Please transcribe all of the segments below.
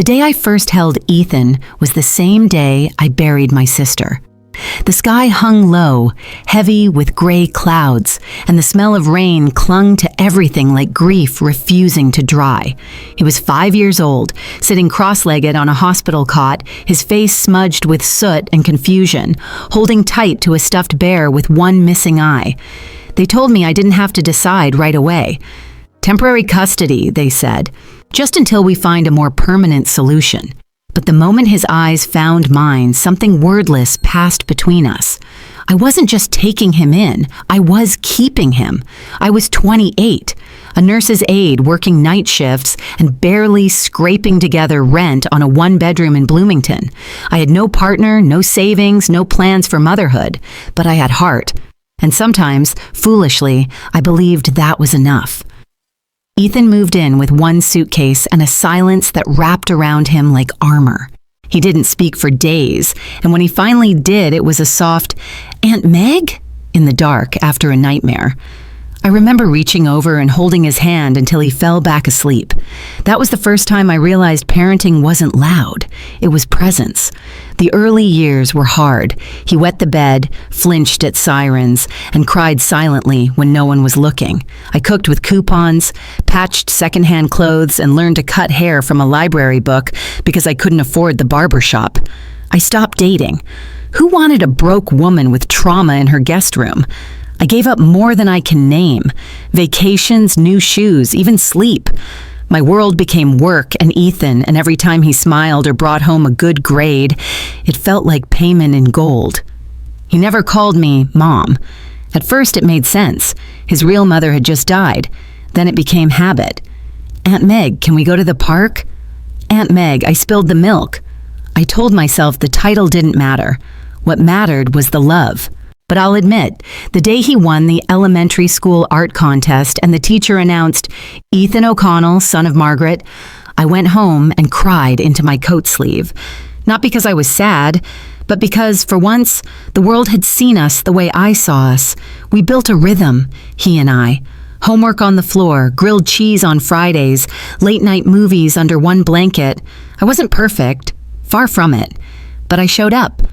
The day I first held Ethan was the same day I buried my sister. The sky hung low, heavy with gray clouds, and the smell of rain clung to everything like grief refusing to dry. He was 5 years old, sitting cross-legged on a hospital cot, his face smudged with soot and confusion, holding tight to a stuffed bear with one missing eye. They told me I didn't have to decide right away. Temporary custody, they said, just until we find a more permanent solution. But the moment his eyes found mine, something wordless passed between us. I wasn't just taking him in, I was keeping him. I was 28, a nurse's aide working night shifts and barely scraping together rent on a one-bedroom in Bloomington. I had no partner, no savings, no plans for motherhood, but I had heart. And sometimes, foolishly, I believed that was enough. Ethan moved in with one suitcase and a silence that wrapped around him like armor. He didn't speak for days, and when he finally did, it was a soft, "Aunt Meg?" in the dark after a nightmare. I remember reaching over and holding his hand until he fell back asleep. That was the first time I realized parenting wasn't loud. It was presence. The early years were hard. He wet the bed, flinched at sirens, and cried silently when no one was looking. I cooked with coupons, patched secondhand clothes, and learned to cut hair from a library book because I couldn't afford the barber shop. I stopped dating. Who wanted a broke woman with trauma in her guest room? I gave up more than I can name. Vacations, new shoes, even sleep. My world became work and Ethan, and every time he smiled or brought home a good grade, it felt like payment in gold. He never called me Mom. At first it made sense. His real mother had just died. Then it became habit. "Aunt Meg, can we go to the park?" "Aunt Meg, I spilled the milk." I told myself the title didn't matter. What mattered was the love. But I'll admit, the day he won the elementary school art contest and the teacher announced, "Ethan O'Connell, son of Margaret," I went home and cried into my coat sleeve. Not because I was sad, but because, for once, the world had seen us the way I saw us. We built a rhythm, he and I. Homework on the floor, grilled cheese on Fridays, late-night movies under one blanket. I wasn't perfect, far from it, but I showed up.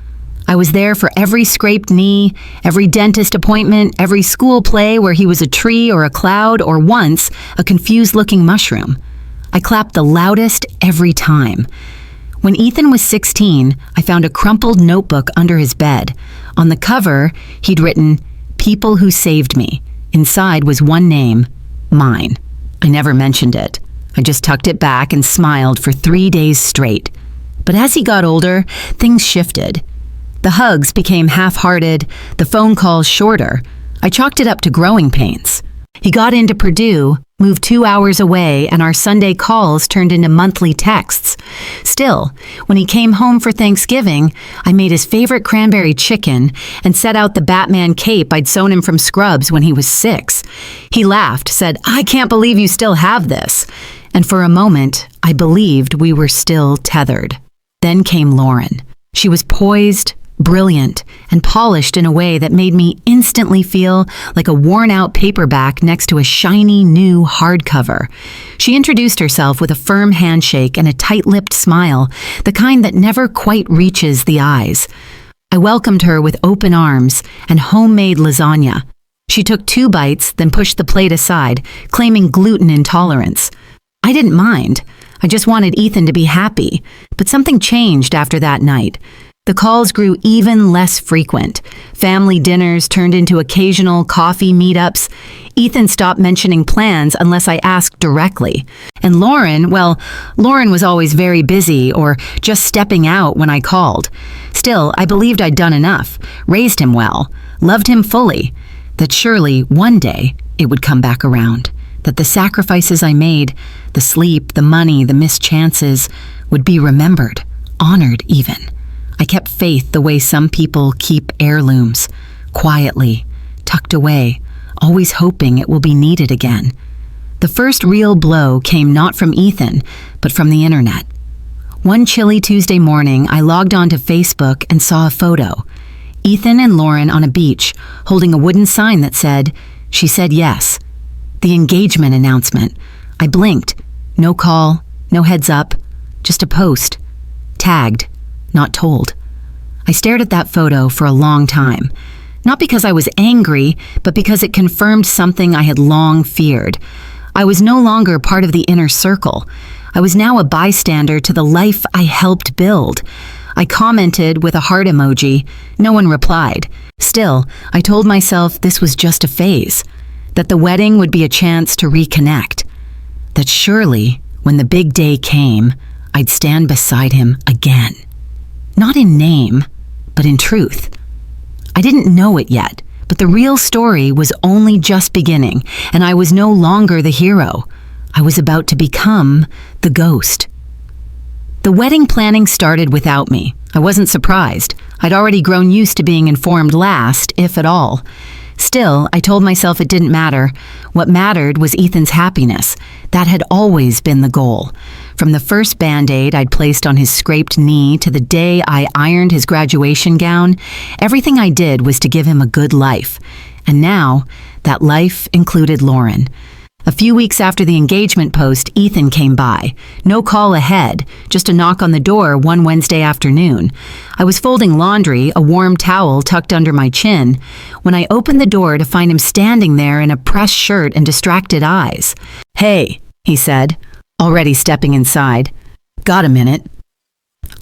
I was there for every scraped knee, every dentist appointment, every school play where he was a tree or a cloud or once a confused-looking mushroom. I clapped the loudest every time. When Ethan was 16, I found a crumpled notebook under his bed. On the cover, he'd written, "People who saved me." Inside was one name, mine. I never mentioned it. I just tucked it back and smiled for 3 days straight. But as he got older, things shifted. The hugs became half-hearted, the phone calls shorter. I chalked it up to growing pains. He got into Purdue, moved 2 hours away, and our Sunday calls turned into monthly texts. Still, when he came home for Thanksgiving, I made his favorite cranberry chicken and set out the Batman cape I'd sewn him from Scrubs when he was 6. He laughed, said, "I can't believe you still have this." And for a moment, I believed we were still tethered. Then came Lauren. She was poised, brilliant, and polished in a way that made me instantly feel like a worn-out paperback next to a shiny new hardcover. She introduced herself with a firm handshake and a tight-lipped smile, the kind that never quite reaches the eyes. I welcomed her with open arms and homemade lasagna. She took 2 bites, then pushed the plate aside, claiming gluten intolerance. I didn't mind. I just wanted Ethan to be happy, but something changed after that night. The calls grew even less frequent. Family dinners turned into occasional coffee meetups. Ethan stopped mentioning plans unless I asked directly. And Lauren was always very busy or just stepping out when I called. Still, I believed I'd done enough, raised him well, loved him fully, that surely one day it would come back around, that the sacrifices I made, the sleep, the money, the missed chances, would be remembered, honored even. I kept faith the way some people keep heirlooms, quietly, tucked away, always hoping it will be needed again. The first real blow came not from Ethan, but from the internet. One chilly Tuesday morning, I logged onto Facebook and saw a photo. Ethan and Lauren on a beach, holding a wooden sign that said, "She said yes." The engagement announcement. I blinked. No call, no heads up, just a post. Tagged, not told. I stared at that photo for a long time. Not because I was angry, but because it confirmed something I had long feared. I was no longer part of the inner circle. I was now a bystander to the life I helped build. I commented with a heart emoji. No one replied. Still, I told myself this was just a phase, that the wedding would be a chance to reconnect, that surely, when the big day came, I'd stand beside him again. Not in name, but in truth. I didn't know it yet, but the real story was only just beginning, and I was no longer the hero. I was about to become the ghost. The wedding planning started without me. I wasn't surprised. I'd already grown used to being informed last, if at all. Still, I told myself it didn't matter. What mattered was Ethan's happiness. That had always been the goal. From the first Band-Aid I'd placed on his scraped knee to the day I ironed his graduation gown, everything I did was to give him a good life. And now, that life included Lauren. A few weeks after the engagement post, Ethan came by. No call ahead, just a knock on the door one Wednesday afternoon. I was folding laundry, a warm towel tucked under my chin, when I opened the door to find him standing there in a pressed shirt and distracted eyes. "Hey," he said, already stepping inside. "Got a minute?"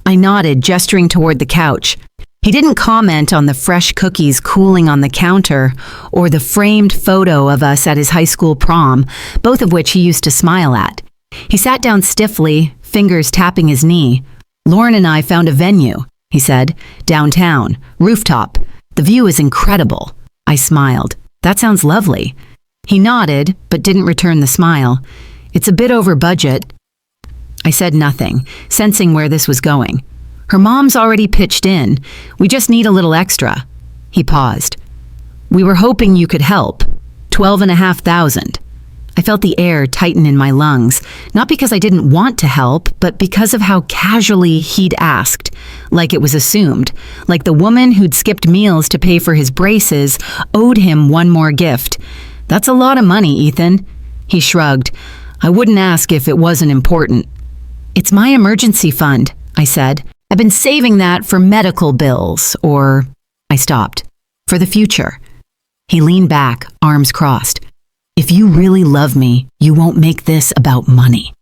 I nodded, gesturing toward the couch. He didn't comment on the fresh cookies cooling on the counter or the framed photo of us at his high school prom, both of which he used to smile at. He sat down stiffly, fingers tapping his knee. "Lauren and I found a venue," he said, "downtown, rooftop. The view is incredible." I smiled. "That sounds lovely." He nodded, but didn't return the smile. "It's a bit over budget." I said nothing, sensing where this was going. "Her mom's already pitched in. We just need a little extra." He paused. "We were hoping you could help. 12,500. I felt the air tighten in my lungs, not because I didn't want to help, but because of how casually he'd asked, like it was assumed, like the woman who'd skipped meals to pay for his braces owed him one more gift. "That's a lot of money, Ethan." He shrugged. "I wouldn't ask if it wasn't important." "It's my emergency fund," I said. "I've been saving that for medical bills, or—" I stopped. "For the future." He leaned back, arms crossed. "If you really love me, you won't make this about money."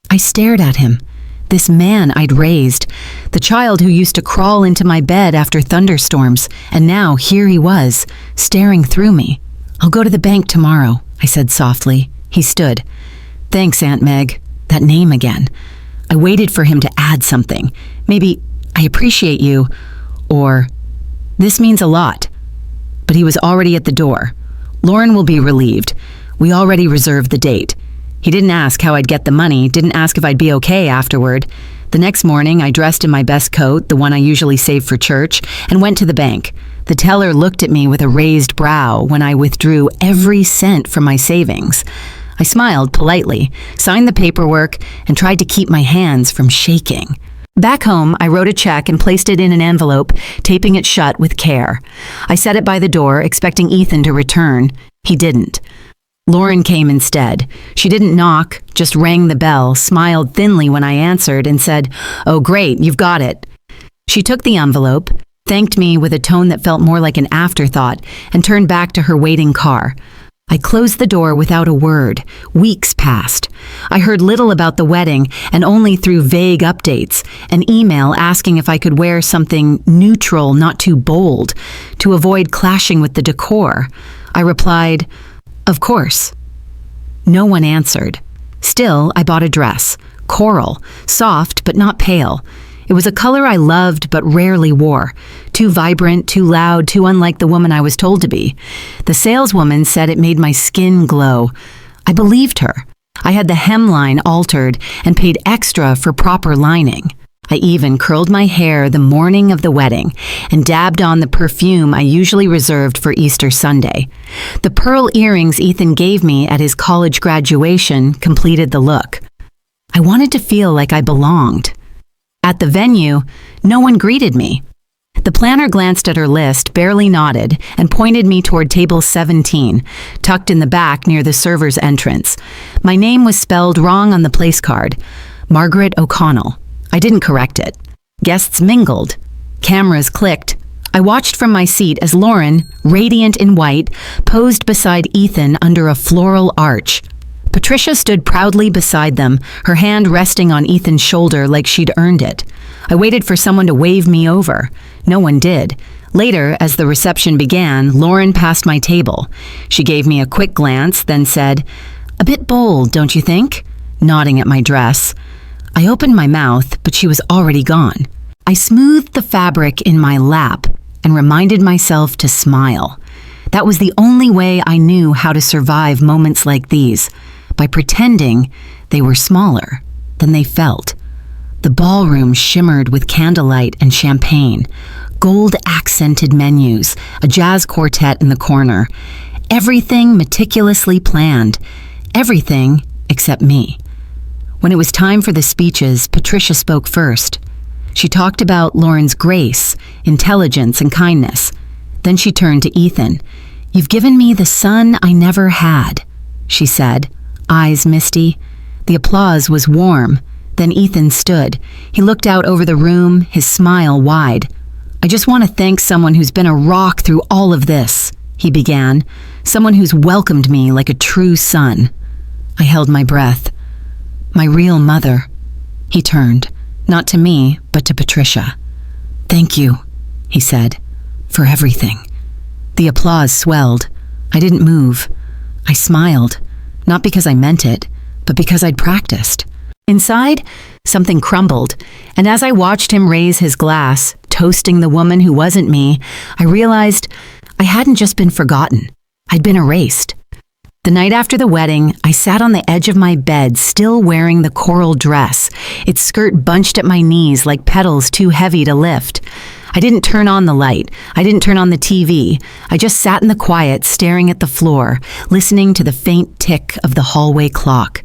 I stared at him. This man I'd raised, the child who used to crawl into my bed after thunderstorms, and now here he was, staring through me. "I'll go to the bank tomorrow," I said softly. He stood. "Thanks, Aunt Meg." That name again. I waited for him to add something. Maybe, "I appreciate you," or "This means a lot." But he was already at the door. "Lauren will be relieved. We already reserved the date." He didn't ask how I'd get the money, didn't ask if I'd be okay afterward. The next morning, I dressed in my best coat, the one I usually save for church, and went to the bank. The teller looked at me with a raised brow when I withdrew every cent from my savings. I smiled politely, signed the paperwork, and tried to keep my hands from shaking. Back home, I wrote a check and placed it in an envelope, taping it shut with care. I set it by the door, expecting Ethan to return. He didn't. Lauren came instead. She didn't knock, just rang the bell, smiled thinly when I answered, and said, "Oh, great, you've got it." She took the envelope, thanked me with a tone that felt more like an afterthought, and turned back to her waiting car. I closed the door without a word. Weeks passed. I heard little about the wedding, and only through vague updates, an email asking if I could wear something neutral, not too bold, to avoid clashing with the decor. I replied, "Of course." No one answered. Still, I bought a dress. Coral, soft but not pale. It was a color I loved but rarely wore. Too vibrant, too loud, too unlike the woman I was told to be. The saleswoman said it made my skin glow. I believed her. I had the hemline altered and paid extra for proper lining. I even curled my hair the morning of the wedding and dabbed on the perfume I usually reserved for Easter Sunday. The pearl earrings Ethan gave me at his college graduation completed the look. I wanted to feel like I belonged. At the venue, no one greeted me. The planner glanced at her list, barely nodded, and pointed me toward table 17, tucked in the back near the server's entrance. My name was spelled wrong on the place card. Margaret O'Connell. I didn't correct it. Guests mingled. Cameras clicked. I watched from my seat as Lauren, radiant in white, posed beside Ethan under a floral arch. Patricia stood proudly beside them, her hand resting on Ethan's shoulder like she'd earned it. I waited for someone to wave me over. No one did. Later, as the reception began, Lauren passed my table. She gave me a quick glance, then said, "A bit bold, don't you think?" nodding at my dress. I opened my mouth, but she was already gone. I smoothed the fabric in my lap and reminded myself to smile. That was the only way I knew how to survive moments like these, by pretending they were smaller than they felt. The ballroom shimmered with candlelight and champagne, gold-accented menus, a jazz quartet in the corner. Everything meticulously planned. Everything except me. When it was time for the speeches, Patricia spoke first. She talked about Lauren's grace, intelligence, and kindness. Then she turned to Ethan. "You've given me the son I never had," she said, eyes misty. The applause was warm. Then Ethan stood. He looked out over the room, his smile wide. "I just want to thank someone who's been a rock through all of this," he began. "Someone who's welcomed me like a true son." I held my breath. "My real mother." He turned, not to me, but to Patricia. "Thank you," he said, "for everything." The applause swelled. I didn't move. I smiled, not because I meant it, but because I'd practiced. Inside, something crumbled, and as I watched him raise his glass, toasting the woman who wasn't me, I realized I hadn't just been forgotten. I'd been erased. The night after the wedding, I sat on the edge of my bed, still wearing the coral dress, its skirt bunched at my knees like petals too heavy to lift. I didn't turn on the light. I didn't turn on the TV. I just sat in the quiet, staring at the floor, listening to the faint tick of the hallway clock.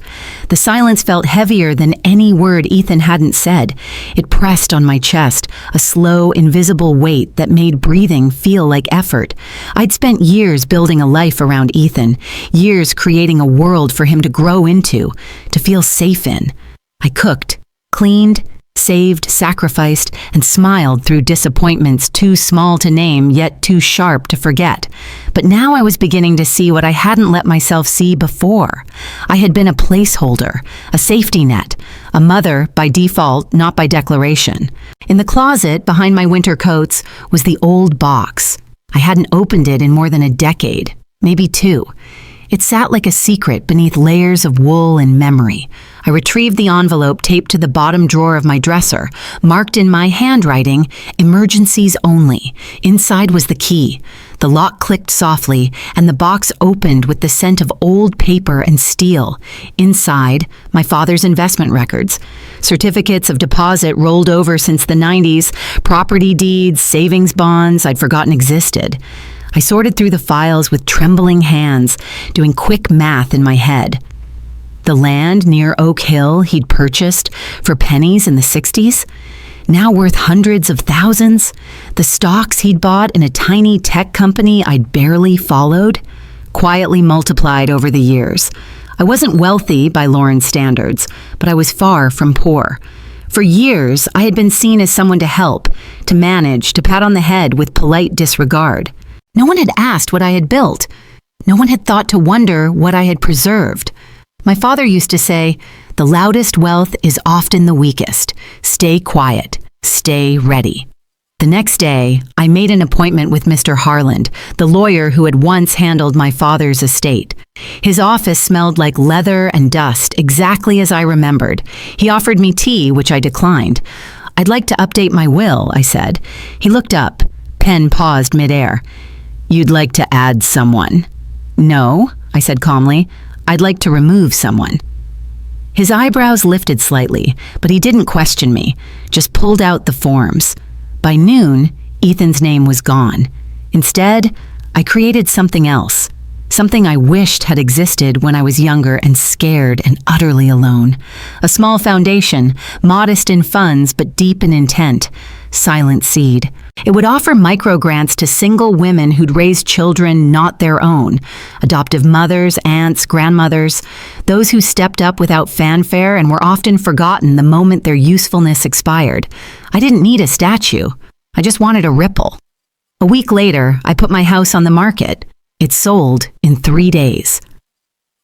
The silence felt heavier than any word Ethan hadn't said. It pressed on my chest, a slow, invisible weight that made breathing feel like effort. I'd spent years building a life around Ethan, years creating a world for him to grow into, to feel safe in. I cooked, cleaned, saved, sacrificed, and smiled through disappointments too small to name, yet too sharp to forget. But now I was beginning to see what I hadn't let myself see before. I had been a placeholder, a safety net, a mother by default, not by declaration. In the closet, behind my winter coats, was the old box. I hadn't opened it in more than a decade, maybe two. It sat like a secret beneath layers of wool and memory. I retrieved the envelope taped to the bottom drawer of my dresser, marked in my handwriting, "Emergencies only." Inside was the key. The lock clicked softly, and the box opened with the scent of old paper and steel. Inside, my father's investment records. Certificates of deposit rolled over since the 90s, property deeds, savings bonds I'd forgotten existed. I sorted through the files with trembling hands, doing quick math in my head. The land near Oak Hill he'd purchased for pennies in the 60s, now worth hundreds of thousands. The stocks he'd bought in a tiny tech company I'd barely followed, quietly multiplied over the years. I wasn't wealthy by Lauren's standards, but I was far from poor. For years, I had been seen as someone to help, to manage, to pat on the head with polite disregard. No one had asked what I had built. No one had thought to wonder what I had preserved. My father used to say, "The loudest wealth is often the weakest. Stay quiet. Stay ready." The next day, I made an appointment with Mr. Harland, the lawyer who had once handled my father's estate. His office smelled like leather and dust, exactly as I remembered. He offered me tea, which I declined. "I'd like to update my will," I said. He looked up. Pen paused midair. "You'd like to add someone?" "No," I said calmly. "I'd like to remove someone." His eyebrows lifted slightly, but he didn't question me, just pulled out the forms. By noon, Ethan's name was gone. Instead, I created something else, something I wished had existed when I was younger and scared and utterly alone. A small foundation, modest in funds but deep in intent, silent seed. It would offer microgrants to single women who'd raised children not their own, adoptive mothers, aunts, grandmothers, those who stepped up without fanfare and were often forgotten the moment their usefulness expired. I didn't need a statue. I just wanted a ripple. A week later, I put my house on the market. It sold in 3 days.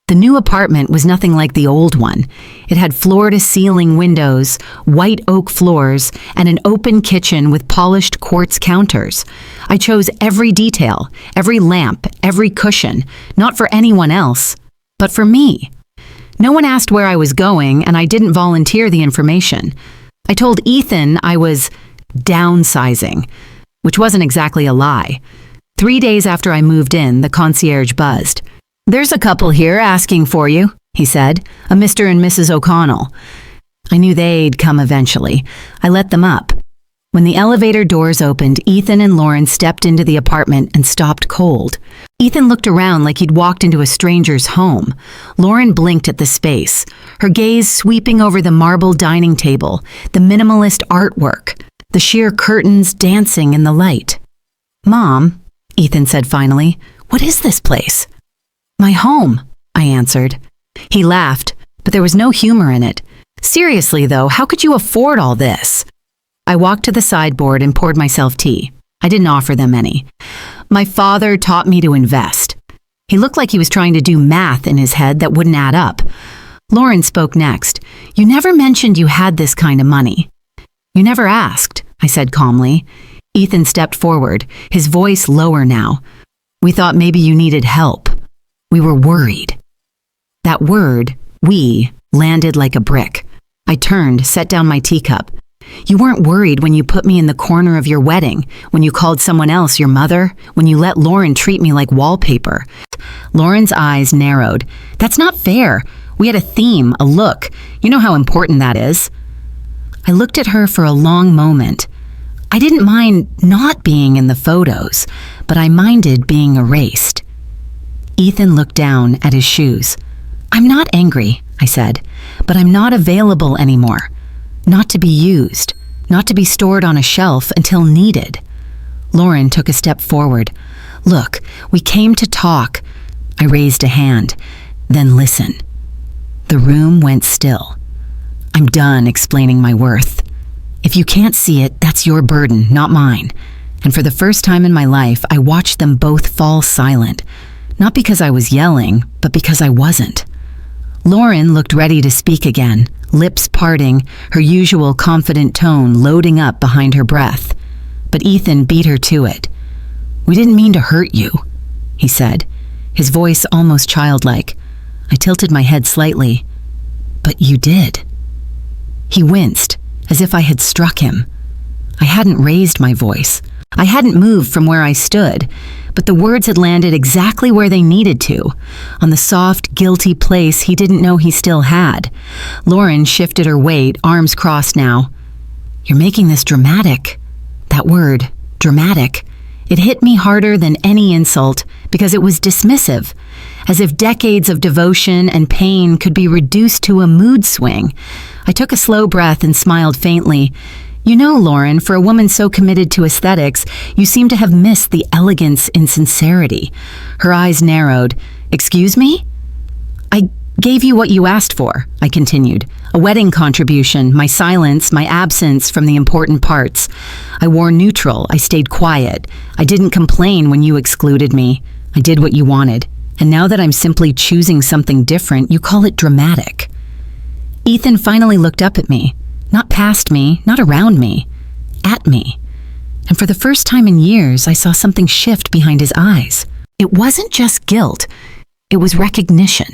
The new apartment was nothing like the old one. It had floor-to-ceiling windows, white oak floors, and an open kitchen with polished quartz counters. I chose every detail, every lamp, every cushion, not for anyone else, but for me. No one asked where I was going, and I didn't volunteer the information. I told Ethan I was downsizing, which wasn't exactly a lie. 3 days after I moved in, the concierge buzzed. "There's a couple here asking for you," he said, "a Mr. and Mrs. O'Connell." I knew they'd come eventually. I let them up. When the elevator doors opened, Ethan and Lauren stepped into the apartment and stopped cold. Ethan looked around like he'd walked into a stranger's home. Lauren blinked at the space, her gaze sweeping over the marble dining table, the minimalist artwork, the sheer curtains dancing in the light. "Mom," Ethan said finally, "what is this place?" "My home," I answered. He laughed, but there was no humor in it. "Seriously, though, how could you afford all this?" I walked to the sideboard and poured myself tea. I didn't offer them any. "My father taught me to invest." He looked like he was trying to do math in his head that wouldn't add up. Lauren spoke next. "You never mentioned you had this kind of money." "You never asked," I said calmly. Ethan stepped forward, his voice lower now. "We thought maybe you needed help. We were worried." That word, "we," landed like a brick. I turned, set down my teacup. "You weren't worried when you put me in the corner of your wedding, when you called someone else your mother, when you let Lauren treat me like wallpaper." Lauren's eyes narrowed. "That's not fair. We had a theme, a look. You know how important that is." I looked at her for a long moment. I didn't mind not being in the photos, but I minded being erased. Ethan looked down at his shoes. "I'm not angry," I said, "but I'm not available anymore. Not to be used, not to be stored on a shelf until needed." Lauren took a step forward. "Look, we came to talk." I raised a hand. "Then listen." The room went still. "I'm done explaining my worth. If you can't see it, that's your burden, not mine." And for the first time in my life, I watched them both fall silent. Not because I was yelling, but because I wasn't. Lauren looked ready to speak again, lips parting, her usual confident tone loading up behind her breath. But Ethan beat her to it. "We didn't mean to hurt you," he said, his voice almost childlike. I tilted my head slightly. "But you did." He winced, as if I had struck him. I hadn't raised my voice. I hadn't moved from where I stood, but the words had landed exactly where they needed to, on the soft, guilty place he didn't know he still had. Lauren shifted her weight, arms crossed now. "You're making this dramatic." That word, dramatic, it hit me harder than any insult because it was dismissive, as if decades of devotion and pain could be reduced to a mood swing. I took a slow breath and smiled faintly. "You know, Lauren, for a woman so committed to aesthetics, you seem to have missed the elegance in sincerity." Her eyes narrowed. "Excuse me?" "I gave you what you asked for," I continued. "A wedding contribution, my silence, my absence from the important parts. I wore neutral, I stayed quiet. I didn't complain when you excluded me. I did what you wanted. And now that I'm simply choosing something different, you call it dramatic." Ethan finally looked up at me. Not past me, not around me, at me. And for the first time in years, I saw something shift behind his eyes. It wasn't just guilt, it was recognition.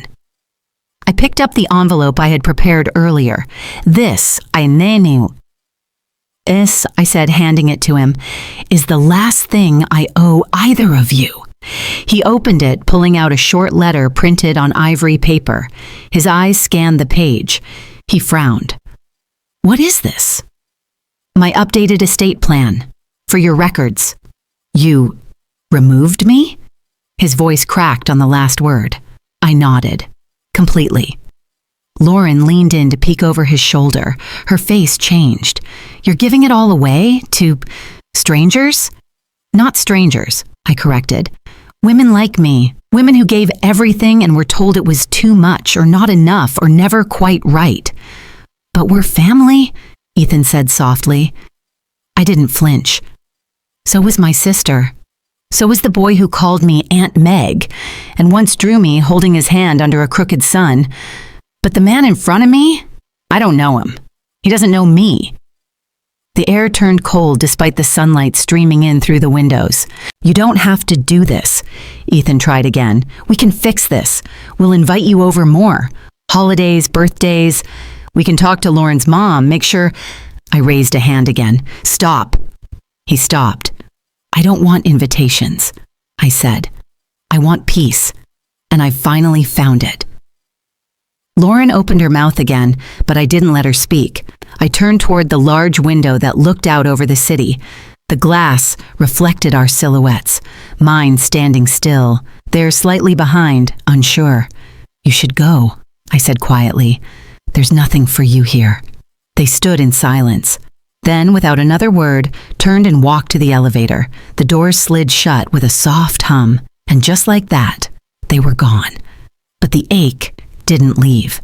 I picked up the envelope I had prepared earlier. "This, I said, handing it to him, "is the last thing I owe either of you." He opened it, pulling out a short letter printed on ivory paper. His eyes scanned the page. He frowned. "What is this?" "My updated estate plan. For your records." "You removed me?" His voice cracked on the last word. I nodded. Completely. Lauren leaned in to peek over his shoulder. Her face changed. "You're giving it all away to strangers?" "Not strangers," I corrected. "Women like me. Women who gave everything and were told it was too much or not enough or never quite right." "But we're family," Ethan said softly. I didn't flinch. So was my sister. So was the boy who called me Aunt Meg and once drew me holding his hand under a crooked sun. But the man in front of me? I don't know him. He doesn't know me. The air turned cold despite the sunlight streaming in through the windows. "You don't have to do this," Ethan tried again. "We can fix this. We'll invite you over more. Holidays, birthdays. We can talk to Lauren's mom, make sure—" I raised a hand again. "Stop." He stopped. "I don't want invitations," I said. "I want peace, and I finally found it." Lauren opened her mouth again, but I didn't let her speak. I turned toward the large window that looked out over the city. The glass reflected our silhouettes, mine standing still, theirs slightly behind, unsure. "You should go," I said quietly. "There's nothing for you here." They stood in silence. Then, without another word, turned and walked to the elevator. The doors slid shut with a soft hum, and just like that, they were gone. But the ache didn't leave.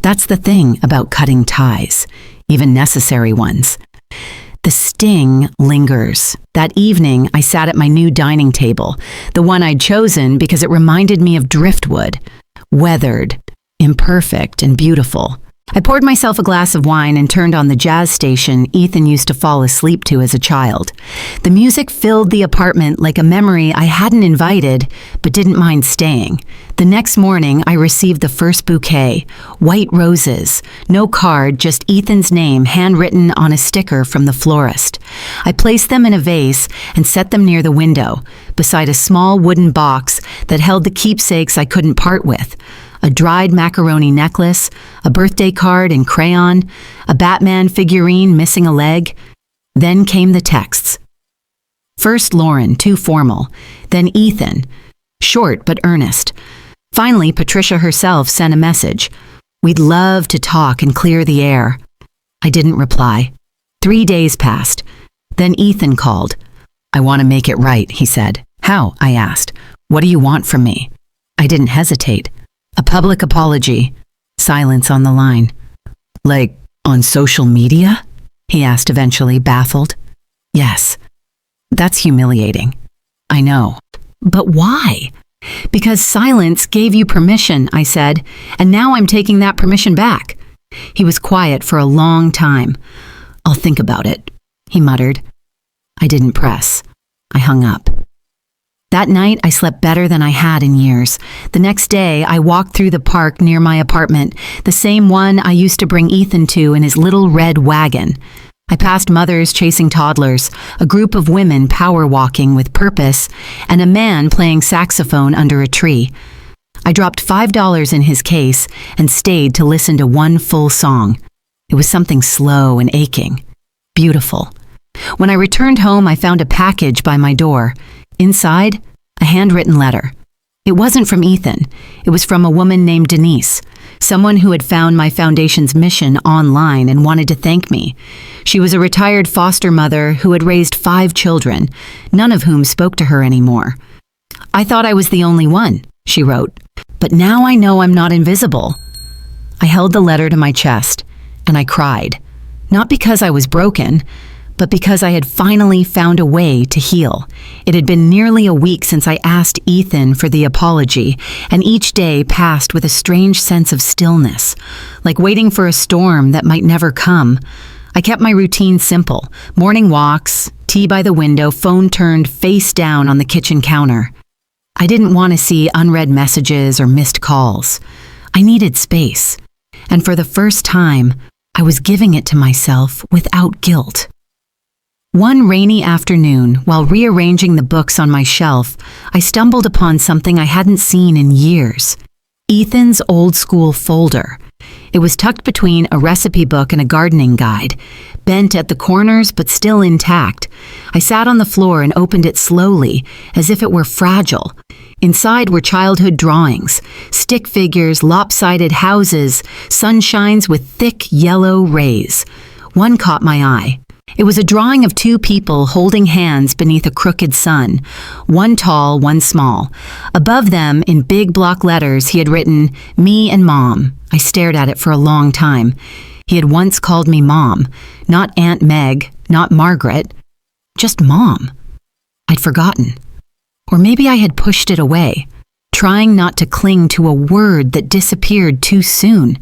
That's the thing about cutting ties, even necessary ones. The sting lingers. That evening, I sat at my new dining table, the one I'd chosen because it reminded me of driftwood, weathered, imperfect, and beautiful. I poured myself a glass of wine and turned on the jazz station Ethan used to fall asleep to as a child. The music filled the apartment like a memory I hadn't invited, but didn't mind staying. The next morning, I received the first bouquet, white roses, no card, just Ethan's name handwritten on a sticker from the florist. I placed them in a vase and set them near the window, beside a small wooden box that held the keepsakes I couldn't part with. A dried macaroni necklace, a birthday card in crayon, a Batman figurine missing a leg. Then came the texts. First Lauren, too formal. Then Ethan, short but earnest. Finally, Patricia herself sent a message. "We'd love to talk and clear the air." I didn't reply. 3 days passed. Then Ethan called. "I want to make it right," he said. "How?" I asked. "What do you want from me?" I didn't hesitate. "A public apology." Silence on the line. "Like, on social media?" he asked eventually, baffled. "Yes." "That's humiliating." "I know." "But why?" "Because silence gave you permission," I said, "and now I'm taking that permission back." He was quiet for a long time. "I'll think about it," he muttered. I didn't press. I hung up. That night, I slept better than I had in years. The next day, I walked through the park near my apartment, the same one I used to bring Ethan to in his little red wagon. I passed mothers chasing toddlers, a group of women power walking with purpose, and a man playing saxophone under a tree. I dropped $5 in his case and stayed to listen to one full song. It was something slow and aching. Beautiful. When I returned home, I found a package by my door. Inside, a handwritten letter. It wasn't from Ethan. It was from a woman named Denise, someone who had found my foundation's mission online and wanted to thank me. She was a retired foster mother who had raised 5 children, none of whom spoke to her anymore. "I thought I was the only one," she wrote, "but now I know I'm not invisible." I held the letter to my chest, and I cried. Not because I was broken, but because I had finally found a way to heal. It had been nearly a week since I asked Ethan for the apology, and each day passed with a strange sense of stillness, like waiting for a storm that might never come. I kept my routine simple: morning walks, tea by the window, phone turned face down on the kitchen counter. I didn't want to see unread messages or missed calls. I needed space, and for the first time, I was giving it to myself without guilt. One rainy afternoon, while rearranging the books on my shelf, I stumbled upon something I hadn't seen in years. Ethan's old school folder. It was tucked between a recipe book and a gardening guide, bent at the corners but still intact. I sat on the floor and opened it slowly, as if it were fragile. Inside were childhood drawings, stick figures, lopsided houses, sunshines with thick yellow rays. One caught my eye. It was a drawing of two people holding hands beneath a crooked sun, one tall, one small. Above them, in big block letters, he had written, "Me and Mom." I stared at it for a long time. He had once called me Mom, not Aunt Meg, not Margaret, just Mom. I'd forgotten. Or maybe I had pushed it away, trying not to cling to a word that disappeared too soon.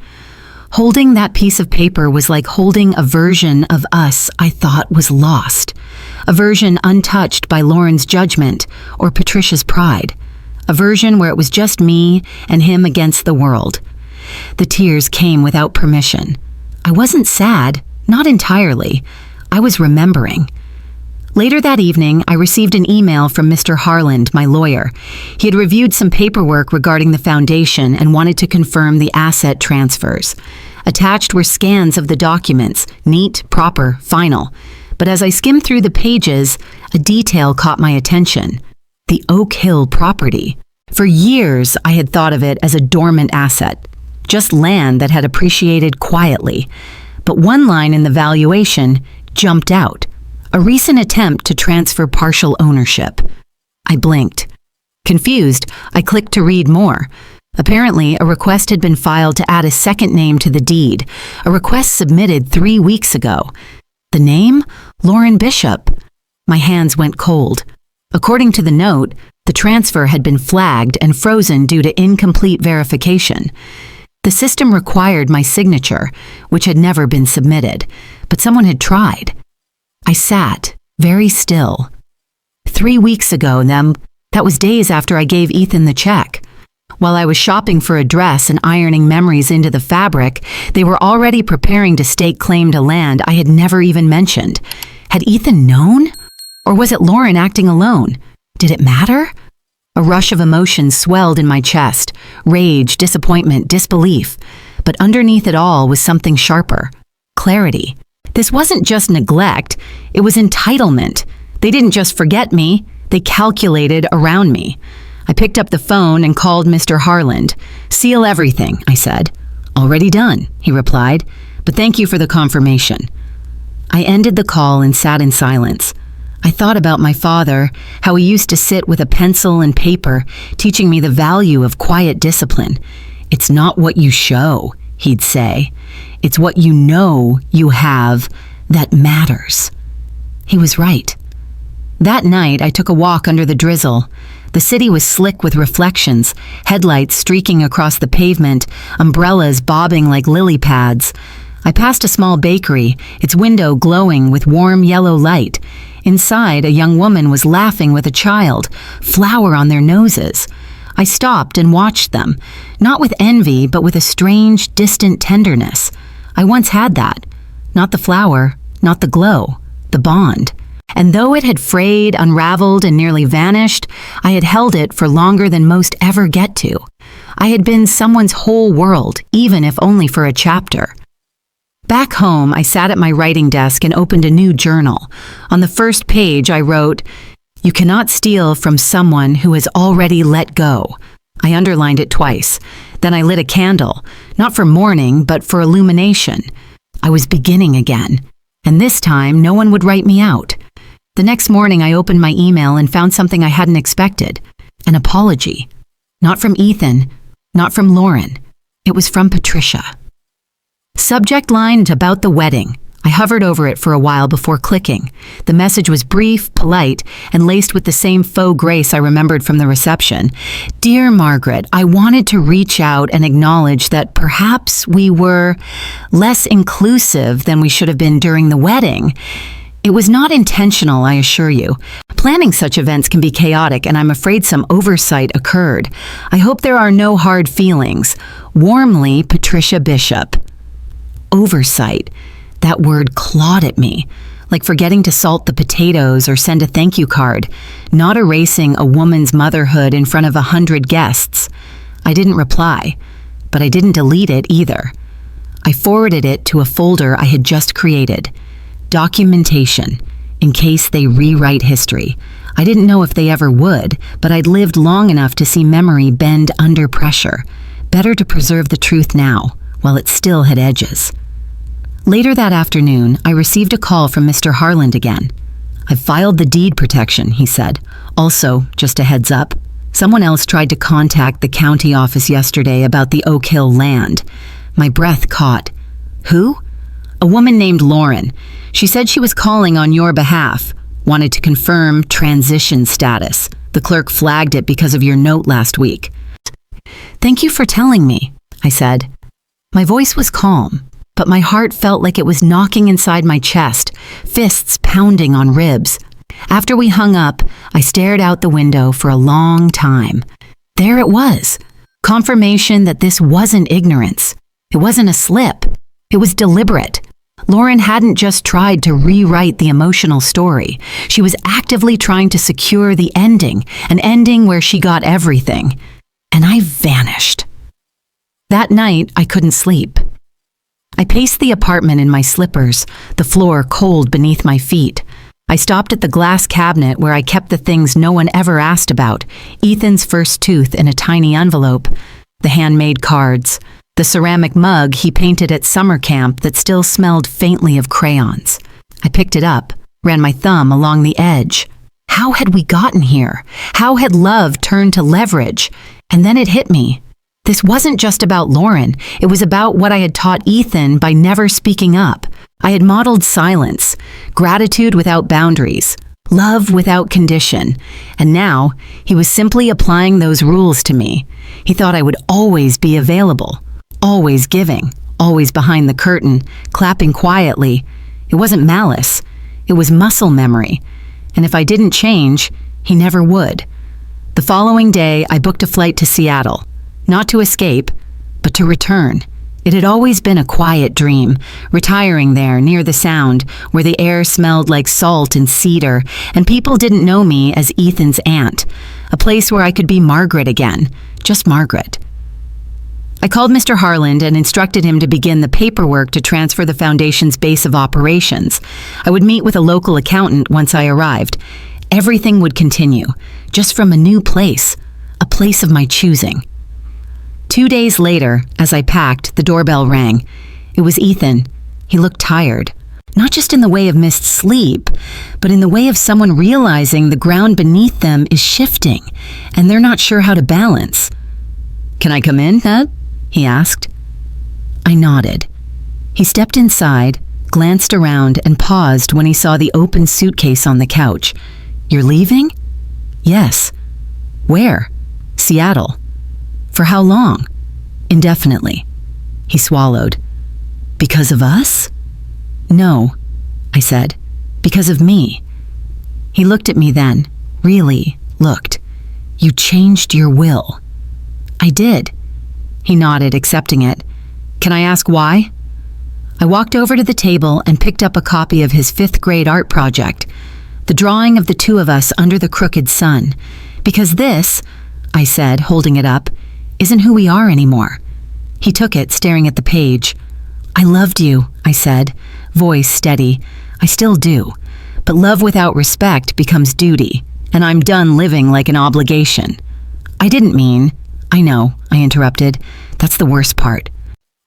Holding that piece of paper was like holding a version of us I thought was lost, a version untouched by Lauren's judgment or Patricia's pride, a version where it was just me and him against the world. The tears came without permission. I wasn't sad, not entirely. I was remembering. Later that evening, I received an email from Mr. Harland, my lawyer. He had reviewed some paperwork regarding the foundation and wanted to confirm the asset transfers. Attached were scans of the documents, neat, proper, final. But as I skimmed through the pages, a detail caught my attention: the Oak Hill property. For years, I had thought of it as a dormant asset, just land that had appreciated quietly. But one line in the valuation jumped out: a recent attempt to transfer partial ownership. I blinked. Confused, I clicked to read more. Apparently, a request had been filed to add a second name to the deed, a request submitted 3 weeks ago. The name? Lauren Bishop. My hands went cold. According to the note, the transfer had been flagged and frozen due to incomplete verification. The system required my signature, which had never been submitted, but someone had tried. I sat, very still. 3 weeks ago, that was days after I gave Ethan the check. While I was shopping for a dress and ironing memories into the fabric, they were already preparing to stake claim to land I had never even mentioned. Had Ethan known? Or was it Lauren acting alone? Did it matter? A rush of emotions swelled in my chest: rage, disappointment, disbelief. But underneath it all was something sharper: clarity. This wasn't just neglect, it was entitlement. They didn't just forget me, they calculated around me. I picked up the phone and called Mr. Harland. "Seal everything," I said. "Already done," he replied, "but thank you for the confirmation." I ended the call and sat in silence. I thought about my father, how he used to sit with a pencil and paper, teaching me the value of quiet discipline. "It's not what you show," he'd say. "It's what you know you have that matters." He was right. That night, I took a walk under the drizzle. The city was slick with reflections, headlights streaking across the pavement, umbrellas bobbing like lily pads. I passed a small bakery, its window glowing with warm yellow light. Inside, a young woman was laughing with a child, flour on their noses. I stopped and watched them, not with envy, but with a strange, distant tenderness. I once had that. Not the flower, not the glow, the bond. And though it had frayed, unraveled, and nearly vanished, I had held it for longer than most ever get to. I had been someone's whole world, even if only for a chapter. Back home, I sat at my writing desk and opened a new journal. On the first page, I wrote, "You cannot steal from someone who has already let go." I underlined it twice. Then I lit a candle, not for mourning, but for illumination. I was beginning again. And this time, no one would write me out. The next morning, I opened my email and found something I hadn't expected: an apology. Not from Ethan, not from Lauren. It was from Patricia. Subject line about the wedding. I hovered over it for a while before clicking. The message was brief, polite, and laced with the same faux grace I remembered from the reception. "Dear Margaret, I wanted to reach out and acknowledge that perhaps we were less inclusive than we should have been during the wedding. It was not intentional, I assure you. Planning such events can be chaotic, and I'm afraid some oversight occurred. I hope there are no hard feelings. Warmly, Patricia Bishop." Oversight. That word clawed at me, like forgetting to salt the potatoes or send a thank you card, not erasing a woman's motherhood in front of 100 guests. I didn't reply, but I didn't delete it either. I forwarded it to a folder I had just created. Documentation, in case they rewrite history. I didn't know if they ever would, but I'd lived long enough to see memory bend under pressure. Better to preserve the truth now, while it still had edges. Later that afternoon, I received a call from Mr. Harland again. "I've filed the deed protection," he said. "Also, just a heads up, someone else tried to contact the county office yesterday about the Oak Hill land." My breath caught. "Who?" "A woman named Lauren. She said she was calling on your behalf. Wanted to confirm transition status. The clerk flagged it because of your note last week." "Thank you for telling me," I said. My voice was calm, but my heart felt like it was knocking inside my chest, fists pounding on ribs. After we hung up, I stared out the window for a long time. There it was, confirmation that this wasn't ignorance. It wasn't a slip. It was deliberate. Lauren hadn't just tried to rewrite the emotional story. She was actively trying to secure the ending, an ending where she got everything. And I vanished. That night, I couldn't sleep. I paced the apartment in my slippers, the floor cold beneath my feet. I stopped at the glass cabinet where I kept the things no one ever asked about, Ethan's first tooth in a tiny envelope, the handmade cards, the ceramic mug he painted at summer camp that still smelled faintly of crayons. I picked it up, ran my thumb along the edge. How had we gotten here? How had love turned to leverage? And then it hit me. This wasn't just about Lauren. It was about what I had taught Ethan by never speaking up. I had modeled silence, gratitude without boundaries, love without condition. And now he was simply applying those rules to me. He thought I would always be available, always giving, always behind the curtain, clapping quietly. It wasn't malice. It was muscle memory. And if I didn't change, he never would. The following day, I booked a flight to Seattle. Not to escape, but to return. It had always been a quiet dream, retiring there near the Sound, where the air smelled like salt and cedar, and people didn't know me as Ethan's aunt. A place where I could be Margaret again, just Margaret. I called Mr. Harland and instructed him to begin the paperwork to transfer the foundation's base of operations. I would meet with a local accountant once I arrived. Everything would continue, just from a new place, a place of my choosing. 2 days later, as I packed, the doorbell rang. It was Ethan. He looked tired, not just in the way of missed sleep, but in the way of someone realizing the ground beneath them is shifting, and they're not sure how to balance. "Can I come in, Ned?" he asked. I nodded. He stepped inside, glanced around, and paused when he saw the open suitcase on the couch. "You're leaving?" "Yes." "Where?" "Seattle." "For how long?" "Indefinitely." He swallowed. "Because of us?" "No," I said. "Because of me." He looked at me then, really looked. "You changed your will." "I did." He nodded, accepting it. "Can I ask why?" I walked over to the table and picked up a copy of his 5th grade art project, the drawing of the two of us under the crooked sun. "Because this," I said, holding it up, "isn't who we are anymore." He took it, staring at the page. "I loved you," I said, voice steady. "I still do. But love without respect becomes duty, and I'm done living like an obligation." "I didn't mean—" "I know," I interrupted. "That's the worst part."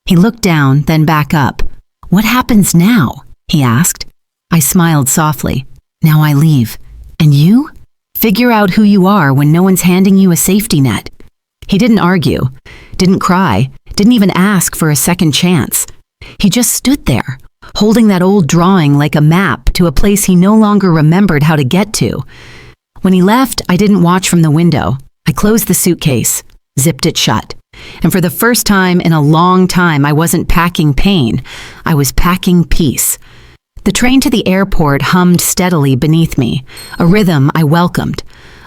He looked down, then back up. "What happens now?" he asked. I smiled softly. "Now I leave. And you? Figure out who you are when no one's handing you a safety net." He didn't argue, didn't cry, didn't even ask for a second chance. He just stood there, holding that old drawing like a map to a place he no longer remembered how to get to. When he left, I didn't watch from the window. I closed the suitcase, zipped it shut. And for the first time in a long time, I wasn't packing pain. I was packing peace. The train to the airport hummed steadily beneath me, a rhythm I welcomed.